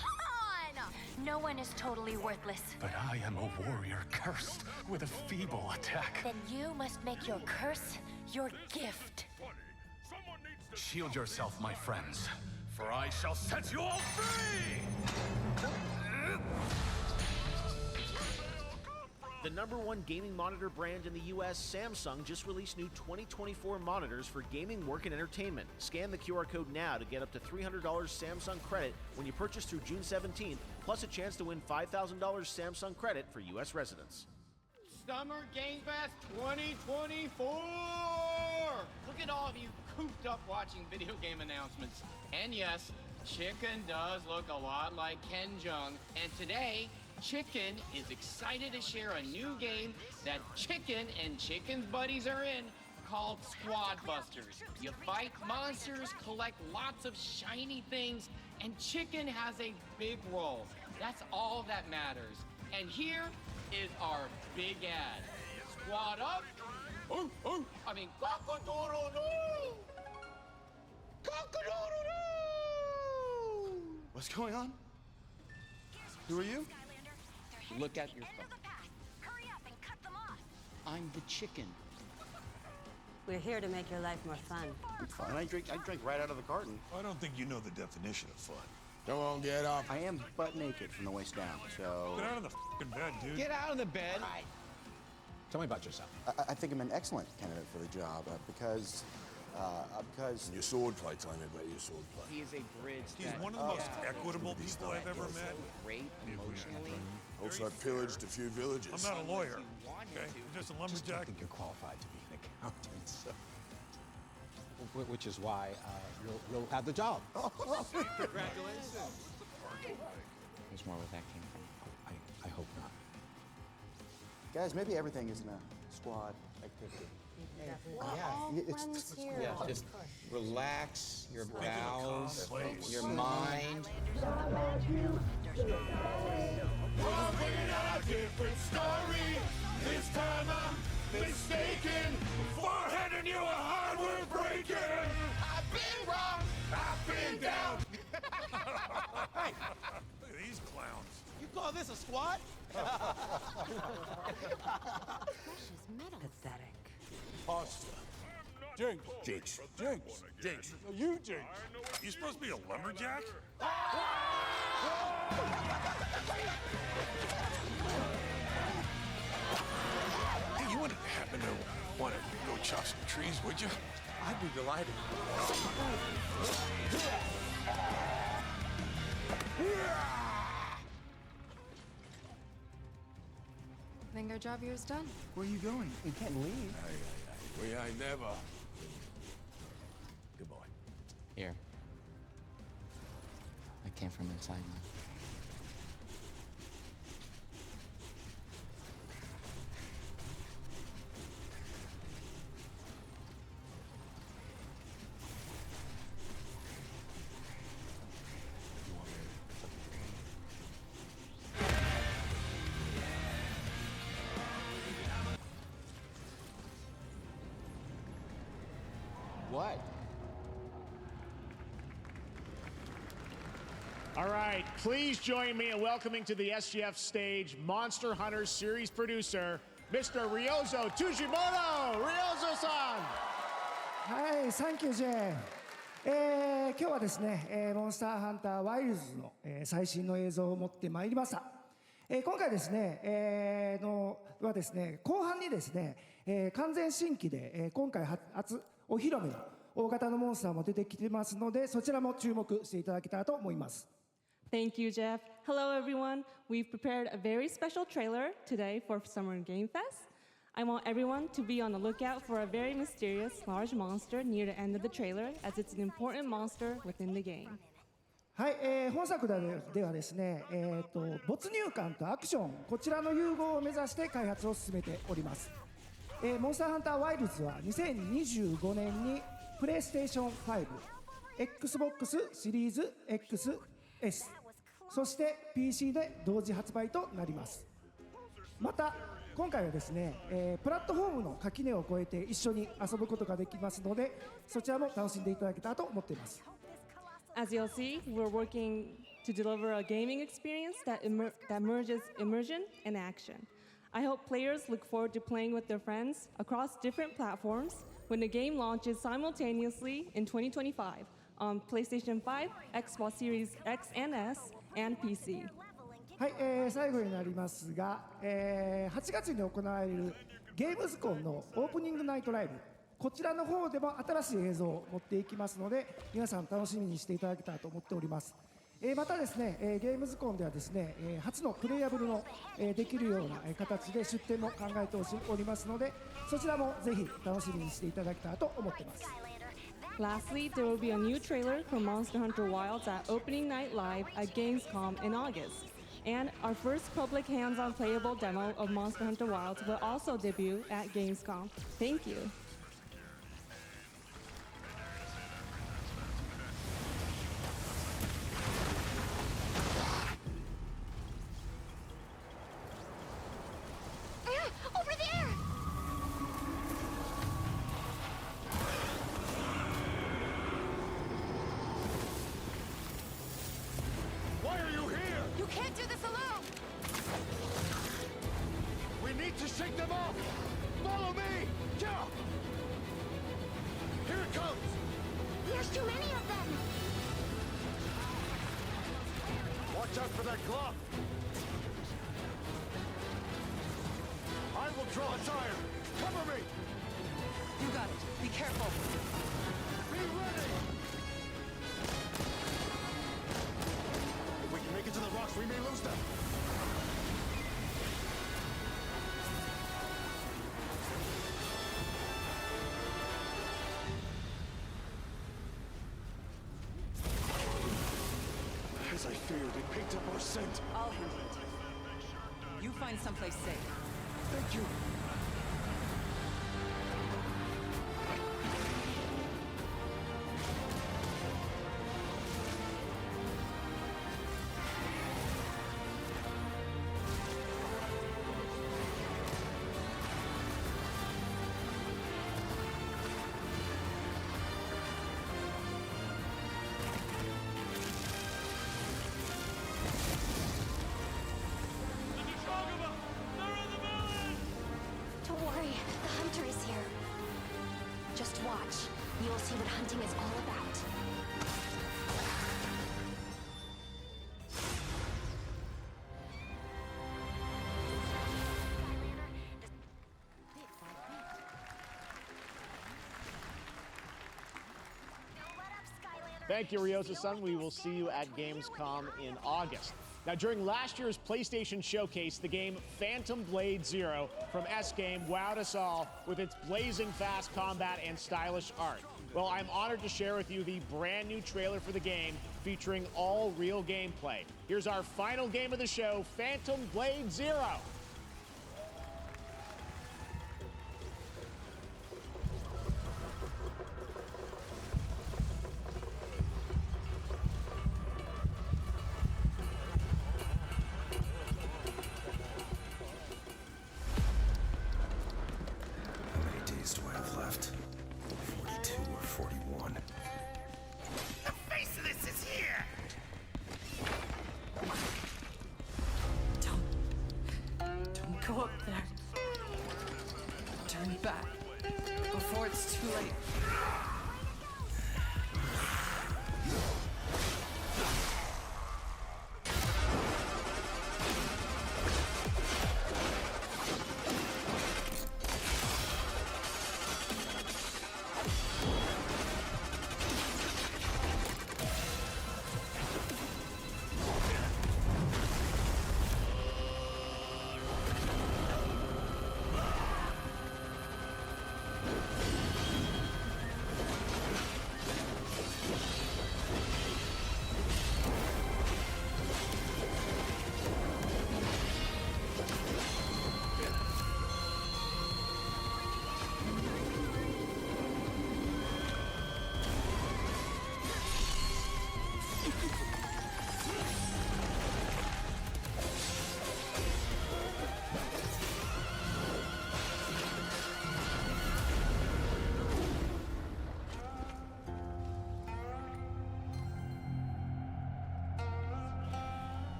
Speaker 6: Come on! No one is totally worthless.
Speaker 10: But I am a warrior cursed with a feeble attack.
Speaker 6: Then you must make your curse your gift.
Speaker 10: Shield yourself, my friends, for I shall set you all free!
Speaker 18: The #1 gaming monitor brand in the US, Samsung, just released new 2024 monitors for gaming, work, and entertainment. Scan the QR code now to get up to $300 Samsung credit when you purchase through June 17th, plus a chance to win $5,000 Samsung credit for US residents.
Speaker 19: Summer Game Fest 2024! Look at all of you cooped up watching video game announcements. And yes, Chicken does look a lot like Ken Jeong. And today, Chicken is excited to share a new game that Chicken and Chicken's buddies are in called Squad Busters. You fight monsters, collect lots of shiny things, and Chicken has a big role. That's all that matters. And here is our big ad. Squad up. I mean, cock-a-doodle-doo! Cock-a-doodle-doo!
Speaker 20: What's going on? Who are you?
Speaker 9: Look at your phone. I'm the chicken.
Speaker 21: We're here to make your life more fun.
Speaker 20: Fun. I drink right out of the carton.
Speaker 3: I don't think you know the definition of fun.
Speaker 20: Come on, get off. I am butt naked from the waist down, so...
Speaker 3: Get out of the f***ing bed, dude.
Speaker 19: Get out of the bed.
Speaker 20: Tell me about yourself. I think I'm an excellent candidate for the job because...
Speaker 3: Your sword play, tell me about your sword play.
Speaker 1: He is a bridge.
Speaker 3: He's one of the most equitable people I've ever met.
Speaker 1: Great emotionally.
Speaker 3: Also, I pillaged a few villages. I'm not a lawyer, okay? I'm just a lumberjack.
Speaker 20: I think you're qualified to be an accountant, so...
Speaker 22: Which is why you'll have the job.
Speaker 19: Congratulations.
Speaker 9: There's more where that came from.
Speaker 22: I hope not.
Speaker 20: Guys, maybe everything isn't a squad activity.
Speaker 9: Yeah, just relax your bowels, your mind.
Speaker 2: We're bringing out a different story. This time I'm mistaken. Before handing you a hardware breaking. I've been wrong. I've been down.
Speaker 3: Hey, look at these clowns.
Speaker 19: You call this a squad?
Speaker 21: Pathetic.
Speaker 3: Pasta. Jinx. Jinx. Jinx. Jinx. No, you Jinx. You supposed to be a lumberjack? Hey, you wouldn't happen to want to go chop some trees, would you? I'd be delighted.
Speaker 12: I think our job here is done.
Speaker 20: Where are you going? You can't leave.
Speaker 3: I never. Good boy.
Speaker 9: Here. I came from inside now.
Speaker 1: What?
Speaker 4: All right, please join me in welcoming to the SGF stage Monster Hunter series producer, Mr. Ryozo Tujimoto. Ryozo-san!
Speaker 23: はい、サンキュー J。今日はですね、モンスターハンターワイルズの、最新の映像を持ってまいりました。今回ですね、はですね、後半にですね、完全新規で、今回初お披露目の大型のモンスターも出てきてますので、そちらも注目していただけたらと思います。
Speaker 15: Thank you, Jeff. Hello, everyone. We've prepared a very special trailer today for Summer Game Fest. I want everyone to be on the lookout for a very mysterious large monster near the end of the trailer, as it's an important monster within the game.
Speaker 23: はい、本作ではですね、没入感とアクション、こちらの融合を目指して開発を進めております。モンスターハンターワイルズは2025年にプレイステーション5、Xbox シリーズ XS、そして PC で同時発売となります。また今回はですね、プラットフォームの垣根を越えて一緒に遊ぶことができますので、そちらも楽しんでいただけたらと思っています。
Speaker 15: As you'll see, we're working to deliver a gaming experience that merges immersion and action. I hope players look forward to playing with their friends across different platforms when the game launches simultaneously in 2025 on PlayStation 5, Xbox Series X and S, and PC.
Speaker 23: はい、最後になりますが、8月に行われるゲームズコンのオープニングナイトライブ、こちらの方でも新しい映像を持っていきますので、皆さん楽しみにしていただけたらと思っております。またですね、ゲームズコンではですね、初のプレイヤブルの、できるような形で出展も考えておりますので、そちらもぜひ楽しみにしていただけたらと思っています。
Speaker 15: Lastly, there will be a new trailer for Monster Hunter Wilds at Opening Night Live at Gamescom in August.
Speaker 5: And our first public hands-on playable demo of Monster Hunter Wilds will also debut at Gamescom. Thank you.
Speaker 6: Over there!
Speaker 2: Why are you here?
Speaker 6: You can't do this alone!
Speaker 2: We need to shake them off! Follow me! Yeah! Here it comes!
Speaker 6: There's too many of them!
Speaker 2: Watch out for that glove! I will draw a tire! Cover me!
Speaker 7: You got it. Be careful.
Speaker 2: Be ready! If we can make it to the rocks, we may lose them. As I feared, it picked up our scent.
Speaker 7: I'll handle it. You find someplace safe.
Speaker 2: Thank you.
Speaker 6: Don't worry, the hunter is here. Just watch. You'll see what hunting is all about.
Speaker 4: Thank you, Ryosa-san. We will see you at Gamescom in August. Now, during last year's PlayStation Showcase, the game Phantom Blade Zero from S-Game wowed us all with its blazing fast combat and stylish art. Well, I'm honored to share with you the brand new trailer for the game featuring all real gameplay. Here's our final game of the show, Phantom Blade Zero.
Speaker 2: How many days do I have left? 42 or 41? The face of this is here!
Speaker 7: Don't go up there. Turn back before it's too late.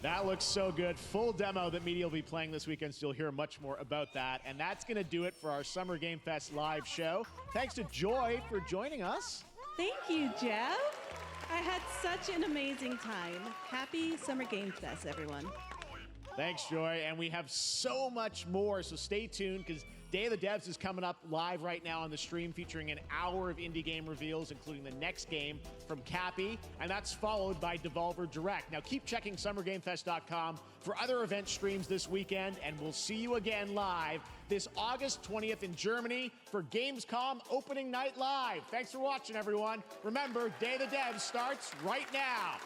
Speaker 4: That looks so good. Full demo that media will be playing this weekend, so you'll hear much more about that. And that's going to do it for our Summer Game Fest live show. Thanks to Joy for joining us.
Speaker 15: Thank you, Jeff. I had such an amazing time. Happy Summer Game Fest, everyone.
Speaker 4: Thanks, Joy. And we have so much more, so stay tuned because Day of the Devs is coming up live right now on the stream, featuring an hour of indie game reveals, including the next game from Cappy, and that's followed by Devolver Direct. Now keep checking SummerGameFest.com for other event streams this weekend, and we'll see you again live this August 20th in Germany for Gamescom Opening Night Live. Thanks for watching, everyone. Remember, Day of the Devs starts right now.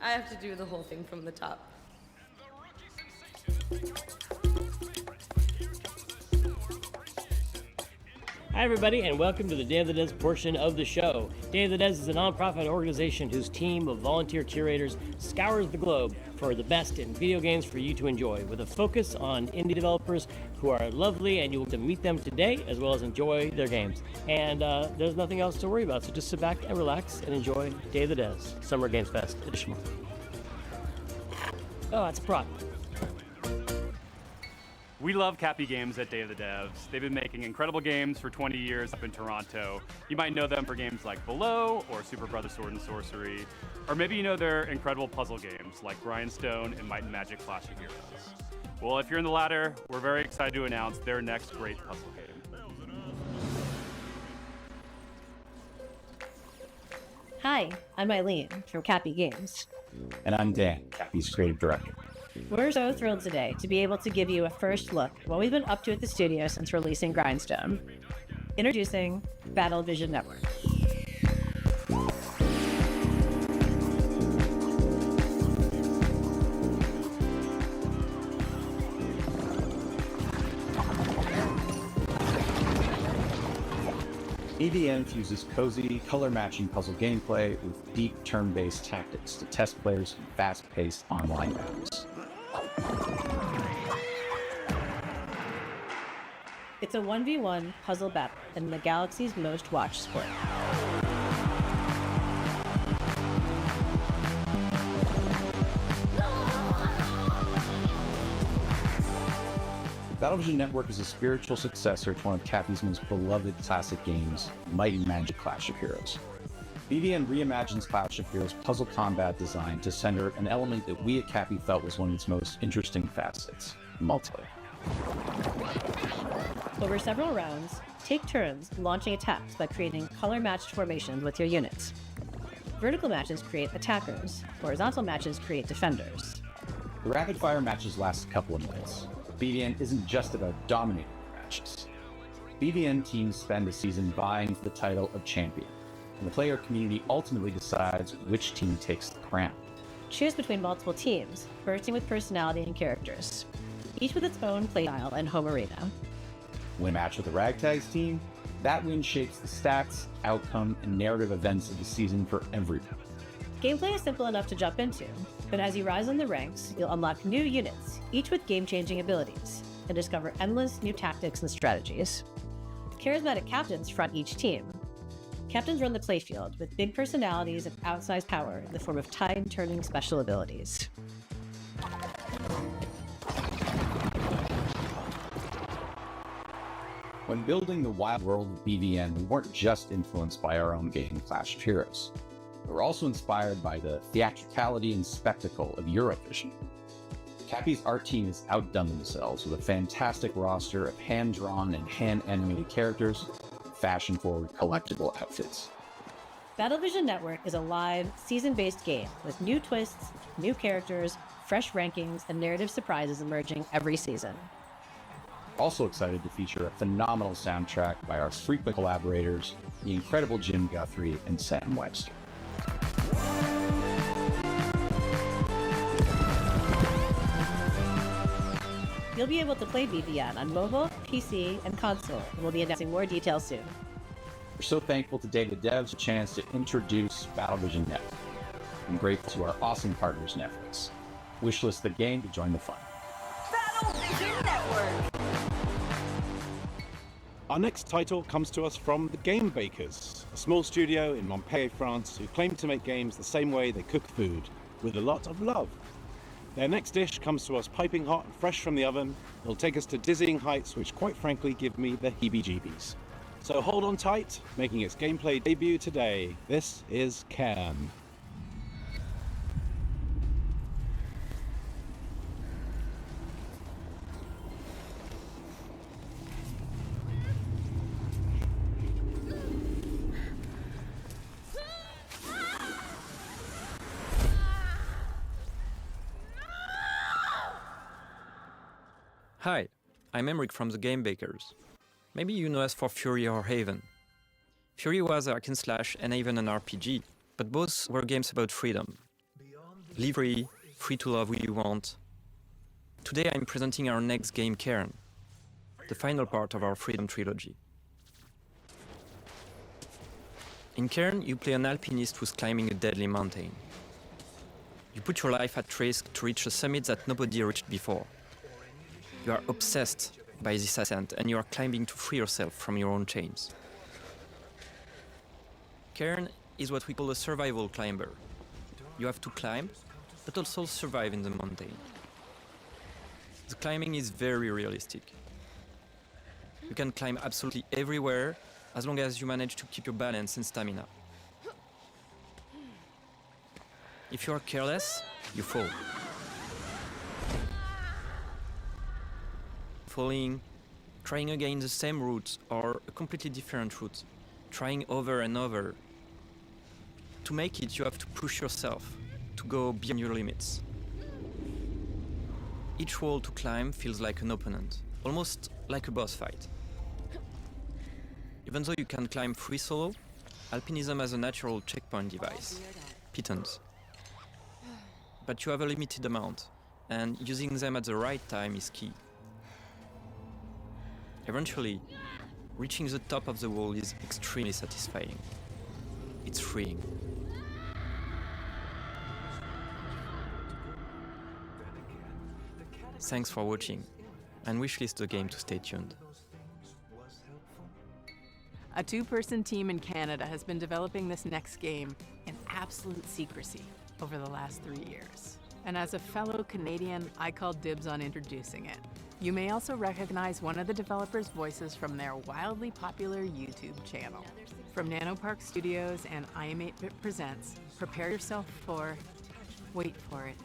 Speaker 8: I have to do the whole thing from the top.
Speaker 11: Hi everybody, and welcome to the Day of the Devs portion of the show. Day of the Devs is a nonprofit organization whose team of volunteer curators scours the globe for the best in video games for you to enjoy, with a focus on indie developers who are lovely, and you'll get to meet them today as well as enjoy their games. And there's nothing else to worry about, so just sit back and relax and enjoy Day of the Devs, Summer Games Fest edition. Oh, that's a prop.
Speaker 13: We love Cappy Games at Day of the Devs. They've been making incredible games for 20 years up in Toronto. You might know them for games like Below or Super Brothers Sword and Sorcery, or maybe you know their incredible puzzle games like Grindstone and Might and Magic Clash of Heroes. Well, if you're in the latter, we're very excited to announce their next great puzzle game.
Speaker 24: Hi, I'm Eileen from Cappy Games.
Speaker 25: And I'm Dan, Cappy's creative director.
Speaker 24: We're so thrilled today to be able to give you a first look at what we've been up to at the studio since releasing Grindstone. Introducing Battle Vision Network.
Speaker 25: EVN fuses cozy, color-matching puzzle gameplay with deep turn-based tactics to test players in fast-paced online battles.
Speaker 24: It's a 1v1 puzzle battle in the galaxy's most watched sport.
Speaker 25: Battlevision Network is a spiritual successor to one of Cappy's most beloved classic games, Might and Magic Clash of Heroes. BVN reimagines Clash of Heroes' puzzle combat design to center an element that we at Cappy felt was one of its most interesting facets, multiplayer.
Speaker 24: Over several rounds, take turns launching attacks by creating color-matched formations with your units. Vertical matches create attackers, horizontal matches create defenders.
Speaker 25: The rapid-fire matches last a couple of minutes. BVN isn't just about dominating matches. BVN teams spend a season vying for the title of champion, and the player community ultimately decides which team takes the crown.
Speaker 24: Choose between multiple teams, bursting with personality and characters, each with its own playstyle and home arena.
Speaker 25: Win a match with the Ragtags team, that win shapes the stats, outcome, and narrative events of the season for everyone.
Speaker 24: Gameplay is simple enough to jump into, but as you rise in the ranks, you'll unlock new units, each with game-changing abilities, and discover endless new tactics and strategies. Charismatic captains front each team. Captains run the playfield with big personalities and outsized power in the form of tide-turning special abilities.
Speaker 25: When building the wild world of BVN, we weren't just influenced by our own game, Clash of Heroes. We were also inspired by the theatricality and spectacle of Eurovision. Cappy's art team has outdone themselves with a fantastic roster of hand-drawn and hand-animated characters, fashion-forward collectible outfits.
Speaker 24: Battlevision Network is a live, season-based game with new twists, new characters, fresh rankings, and narrative surprises emerging every season.
Speaker 25: Also excited to feature a phenomenal soundtrack by our frequent collaborators, the incredible Jim Guthrie and Sam Webster.
Speaker 24: You'll be able to play BVN on mobile, PC, and console, and we'll be announcing more details soon.
Speaker 25: We're so thankful to David Devs for a chance to introduce Battlevision Network. I'm grateful to our awesome partners, Netflix. Wishlist the game to join the fun.
Speaker 7: Battlevision Network!
Speaker 10: Our next title comes to us from the Game Bakers, a small studio in Montpellier, France, who claim to make games the same way they cook food, with a lot of love. Their next dish comes to us piping hot and fresh from the oven. It'll take us to dizzying heights which quite frankly give me the heebie-jeebies. So hold on tight, making its gameplay debut today. This is Cairn.
Speaker 14: Hi, I'm Emric from the Game Bakers. Maybe you know us for Fury or Haven. Fury was a hack and slash and Haven an RPG, but both were games about freedom. Live free, free to love who you want. Today I'm presenting our next game, Cairn, the final part of our Freedom trilogy. In Cairn, you play an alpinist who's climbing a deadly mountain. You put your life at risk to reach a summit that nobody reached before. You are obsessed by this ascent, and you are climbing to free yourself from your own chains. Cairn is what we call a survival climber. You have to climb, but also survive in the mountain. The climbing is very realistic. You can climb absolutely everywhere, as long as you manage to keep your balance and stamina. If you are careless, you fall. Falling, trying again the same route or a completely different route, trying over and over. To make it, you have to push yourself, to go beyond your limits. Each wall to climb feels like an opponent, almost like a boss fight. Even though you can climb free solo, alpinism has a natural checkpoint device, pitons. But you have a limited amount, and using them at the right time is key. Eventually, reaching the top of the wall is extremely satisfying. It's freeing. Thanks for watching, and wishlist the game to stay tuned.
Speaker 7: A two-person team in Canada has been developing this next game in absolute secrecy over the last 3 years. And as a fellow Canadian, I call dibs on introducing it. You may also recognize one of the developers' voices from their wildly popular YouTube channel. From Nanopark Studios and I Am 8-Bit Presents, prepare yourself for, wait for it,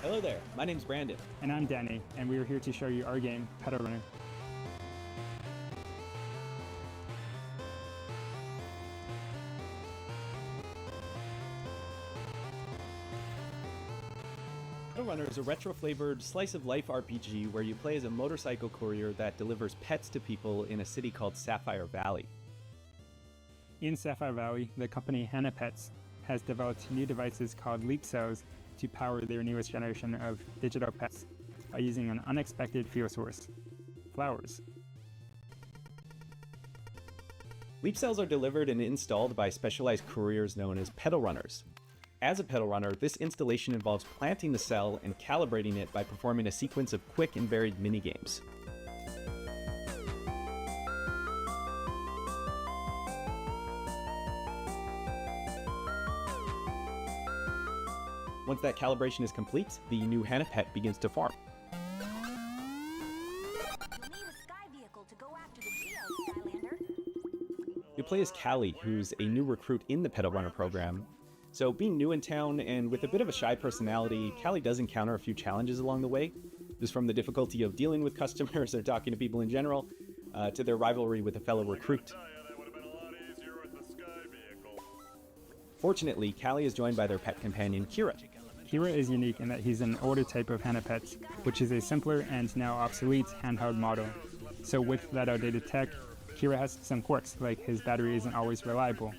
Speaker 16: Hello there, my name's Brandon.
Speaker 17: And I'm Danny, and we are here to show you our game, Pedal Runner.
Speaker 16: Pedal Runner is a retro-flavored slice-of-life RPG where you play as a motorcycle courier that delivers pets to people in a city called Sapphire Valley.
Speaker 17: In Sapphire Valley, the company Hannah Pets has developed new devices called Leap Cells to power their newest generation of digital pets by using an unexpected fuel source: flowers.
Speaker 16: Leap cells are delivered and installed by specialized couriers known as pedal runners. As a pedal runner, this installation involves planting the cell and calibrating it by performing a sequence of quick and varied mini-games. Once that calibration is complete, the new Hannah Pet begins to farm. You'll play as Callie, who's a new recruit in the Pedal Runner program. So being new in town and with a bit of a shy personality, Callie does encounter a few challenges along the way. Just from the difficulty of dealing with customers or talking to people in general, to their rivalry with a fellow recruit. Fortunately, Callie is joined by their pet companion, Kira.
Speaker 17: Kira is unique in that he's an older type of Hannah Pets, which is a simpler and now obsolete handheld model. So with that outdated tech, Kira has some quirks, like his battery isn't always reliable.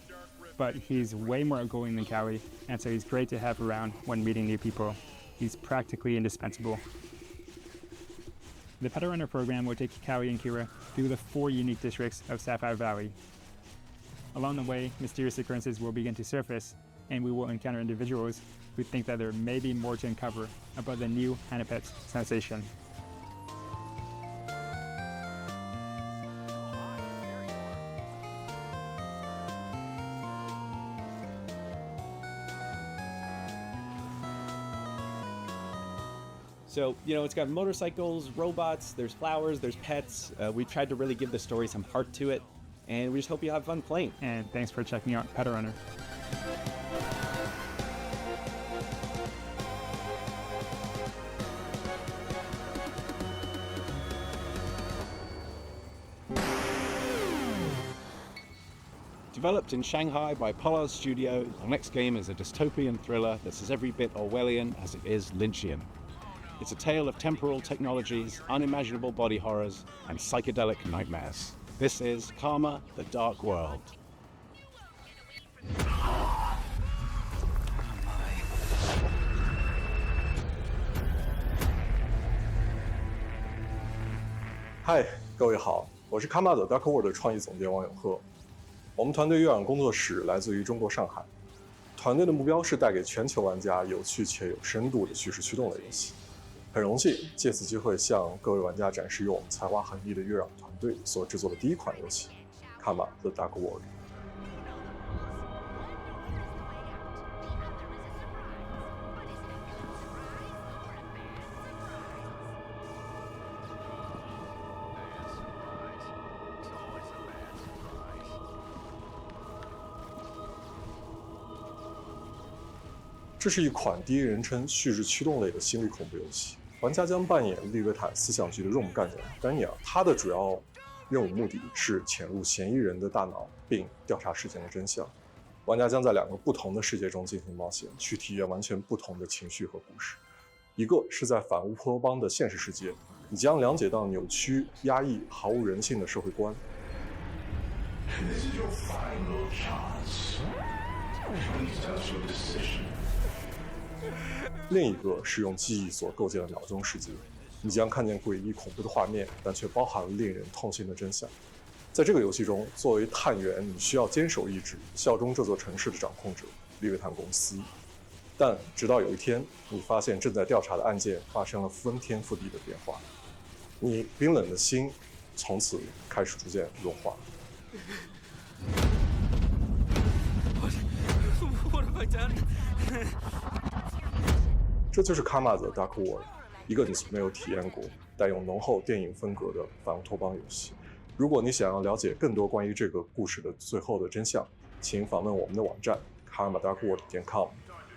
Speaker 17: But he's way more outgoing than Callie, and so he's great to have around when meeting new people. He's practically indispensable. The Pedal Runner program will take Callie and Kira through the 4 unique districts of Sapphire Valley. Along the way, mysterious occurrences will begin to surface, and we will encounter individuals who think that there may be more to uncover about the new Hannah Pets sensation.
Speaker 16: So, it's got motorcycles, robots, there's flowers, there's pets. We tried to really give the story some heart to it, and we just hope you have fun playing.
Speaker 17: And thanks for checking out Pedal Runner.
Speaker 10: Developed in Shanghai by Polar Studio, our next game is a dystopian thriller that's as every bit Orwellian as it is Lynchian. It's a tale of temporal technologies, unimaginable body horrors, and psychedelic nightmares. This is Karma: The Dark World.
Speaker 12: 嗨，各位好，我是 Karma The Dark World 的创意总监王永鹤。我们团队月朗工作室来自于中国上海，团队的目标是带给全球玩家有趣且有深度的叙事驱动类游戏。很荣幸借此机会向各位玩家展示由我们才华横溢的月朗团队所制作的第一款游戏《Karma: The Dark World》。这是一款第一人称叙事驱动类的心理恐怖游戏。玩家将扮演利维坦思想局的 ROM 干员丹尼尔，他的主要任务目的是潜入嫌疑人的大脑，并调查事件的真相。玩家将在2个不同的世界中进行冒险，去体验完全不同的情绪和故事。一个是在反乌托邦的现实世界，你将了解到扭曲、压抑、毫无人性的社会观。
Speaker 2: This is your final chance. Please tell your decision.
Speaker 12: 另一个是用记忆所构建的脑中世界，你将看见诡异恐怖的画面，但却包含了令人痛心的真相。在这个游戏中，作为探员，你需要坚守意志，效忠这座城市的掌控者利维坦公司。但直到有一天，你发现正在调查的案件发生了翻天覆地的变化，你冰冷的心从此开始逐渐融化。
Speaker 2: What have I done?
Speaker 12: 这就是 Karma The Dark World， 一个你从没有体验过、带有浓厚电影风格的反乌托邦游戏。如果你想要了解更多关于这个故事的最后的真相，请访问我们的网站 karmadarkworld.com，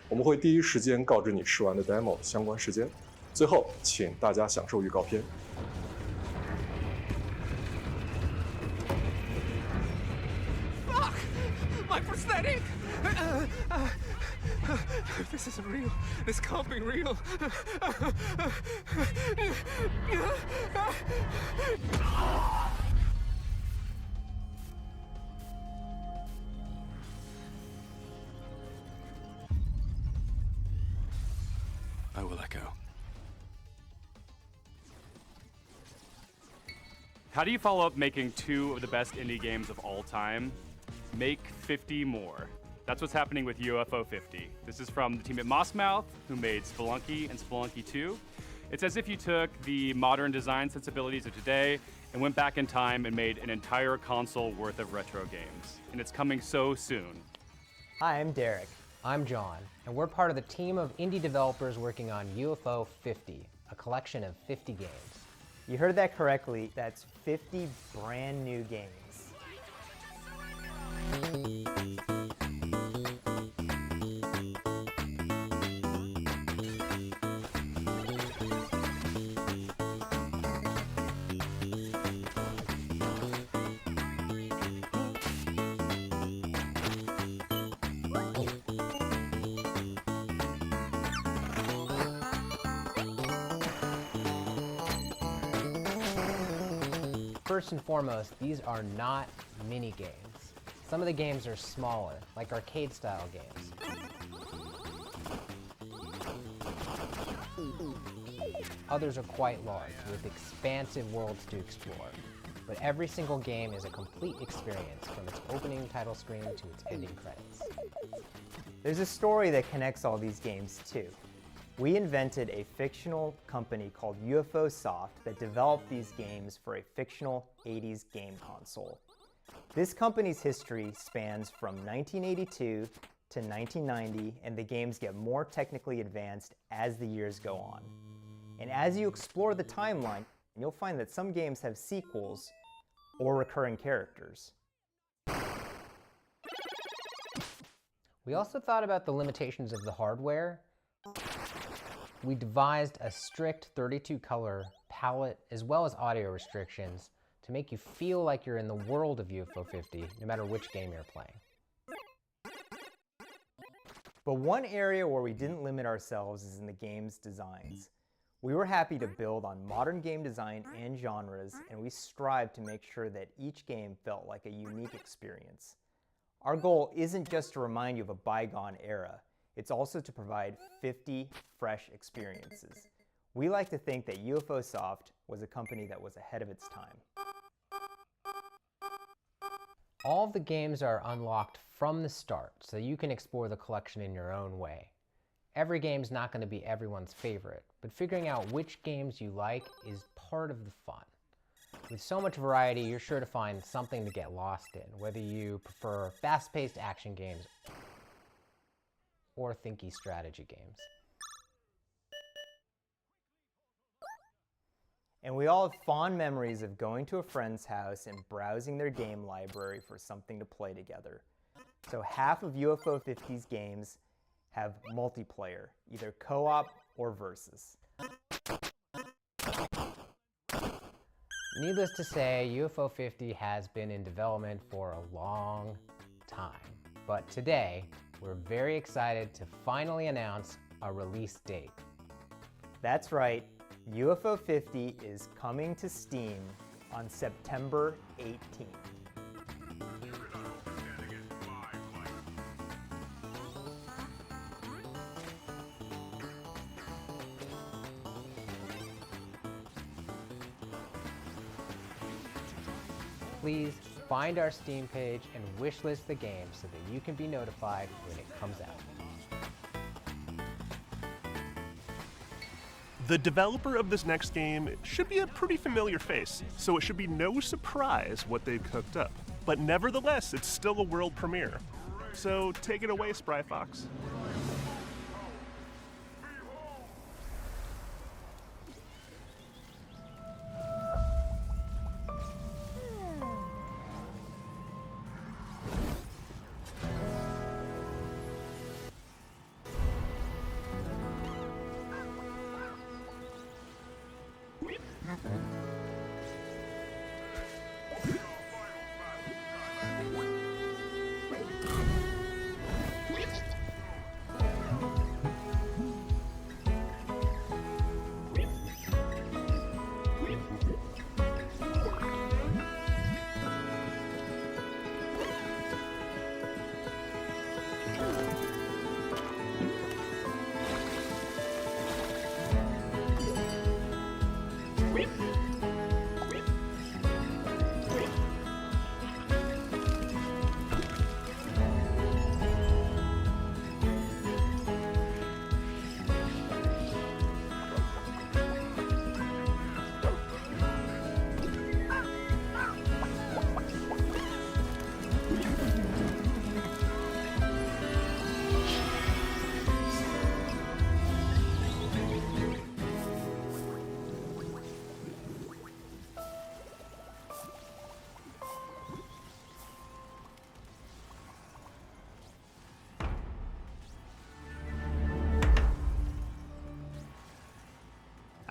Speaker 12: 我们会第一时间告知你试玩的 demo 相关时间。最后，请大家享受预告片。
Speaker 2: Fuck! My prosthetic! This isn't real. This can't be real.
Speaker 3: go.
Speaker 13: How do you follow up making 2 of the best indie games of all time? Make 50 more. That's what's happening with UFO 50. This is from the team at Mossmouth, who made Spelunky and Spelunky 2. It's as if you took the modern design sensibilities of today and went back in time and made an entire console worth of retro games. And it's coming so soon.
Speaker 18: Hi, I'm Derek. I'm John, and we're part of the team of indie developers working on UFO 50, a collection of 50 games.
Speaker 19: You heard that correctly. That's 50 brand new games.
Speaker 18: First and foremost, these are not mini games. Some of the games are smaller, like arcade-style games. Others are quite large, with expansive worlds to explore. But every single game is a complete experience, from its opening title screen to its ending credits.
Speaker 19: There's a story that connects all these games too. We invented a fictional company called UFO Soft that developed these games for a fictional 80s game console. This company's history spans from 1982 to 1990, and the games get more technically advanced as the years go on. And as you explore the timeline, you'll find that some games have sequels or recurring characters.
Speaker 18: We also thought about the limitations of the hardware. We devised a strict 32-color palette as well as audio restrictions to make you feel like you're in the world of UFO 50, no matter which game you're playing.
Speaker 19: But one area where we didn't limit ourselves is in the game's designs. We were happy to build on modern game design and genres, and we strived to make sure that each game felt like a unique experience. Our goal isn't just to remind you of a bygone era, it's also to provide 50 fresh experiences. We like to think that UFO Soft was a company that was ahead of its time.
Speaker 18: All of the games are unlocked from the start, so you can explore the collection in your own way. Every game's not going to be everyone's favorite, but figuring out which games you like is part of the fun. With so much variety, you're sure to find something to get lost in, whether you prefer fast-paced action games or thinky strategy games.
Speaker 19: And we all have fond memories of going to a friend's house and browsing their game library for something to play together. So half of UFO 50's games have multiplayer, either co-op or versus.
Speaker 18: Needless to say, UFO 50 has been in development for a long time. But today, we're very excited to finally announce a release date.
Speaker 19: That's right, UFO 50 is coming to Steam on September 18th.
Speaker 18: Please find our Steam page and wishlist the game so that you can be notified when it comes out.
Speaker 20: The developer of this next game should be a pretty familiar face, so it should be no surprise what they've cooked up. But nevertheless, it's still a world premiere. So take it away, Spry Fox.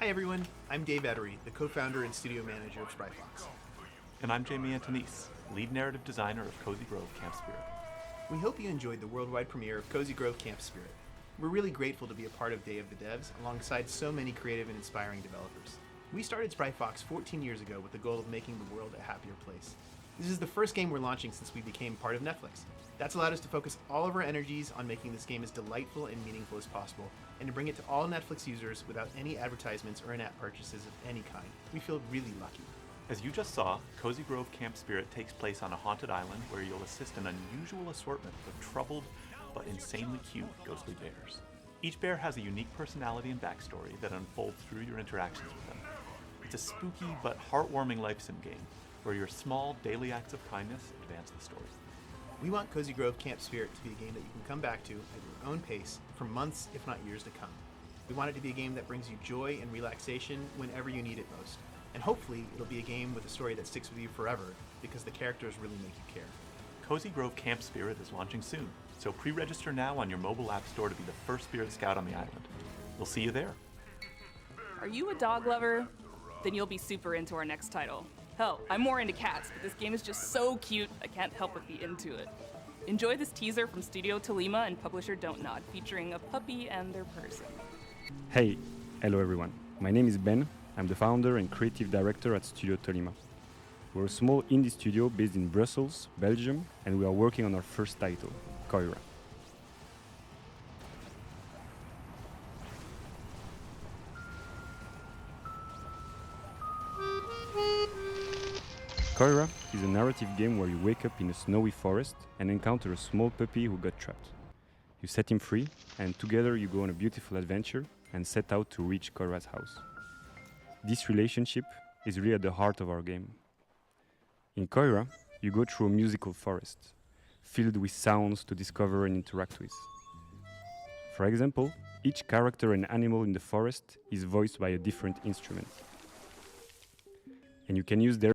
Speaker 1: Hi everyone, I'm Dave Ettery, the co-founder and studio manager of SpryFox.
Speaker 9: And I'm Jamie Antonise, lead narrative designer of Cozy Grove Camp Spirit.
Speaker 1: We hope you enjoyed the worldwide premiere of Cozy Grove Camp Spirit. We're really grateful to be a part of Day of the Devs alongside so many creative and inspiring developers. We started SpryFox 14 years ago with the goal of making the world a happier place. This is the first game we're launching since we became part of Netflix. That's allowed us to focus all of our energies on making this game as delightful and meaningful as possible, and to bring it to all Netflix users without any advertisements or in-app purchases of any kind. We feel really lucky.
Speaker 9: As you just saw, Cozy Grove Camp Spirit takes place on a haunted island where you'll assist an unusual assortment of troubled but insanely cute ghostly bears. Each bear has a unique personality and backstory that unfolds through your interactions with them. It's a spooky but heartwarming life sim game where your small daily acts of kindness advance the story.
Speaker 1: We want Cozy Grove Camp Spirit to be a game that you can come back to at your own pace for months, if not years to come. We want it to be a game that brings you joy and relaxation whenever you need it most. And hopefully, it'll be a game with a story that sticks with you forever because the characters really make you care.
Speaker 9: Cozy Grove Camp Spirit is launching soon, so pre-register now on your mobile app store to be the first Spirit Scout on the island. We'll see you there.
Speaker 21: Are you a dog lover? Then you'll be super into our next title. Hell, I'm more into cats, but this game is just so cute, I can't help but be into it. Enjoy this teaser from Studio Tolima and publisher Don't Nod, featuring a puppy and their person.
Speaker 17: Hey, hello everyone. My name is Ben. I'm the founder and creative director at Studio Tolima. We're a small indie studio based in Brussels, Belgium, and we are working on our first title, Koira. Koira is a narrative game where you wake up in a snowy forest and encounter a small puppy who got trapped. You set him free, and together you go on a beautiful adventure and set out to reach Koira's house. This relationship is really at the heart of our game. In Koira, you go through a musical forest, filled with sounds to discover and interact with. For example, each character and animal in the forest is voiced by a different instrument. And you can use their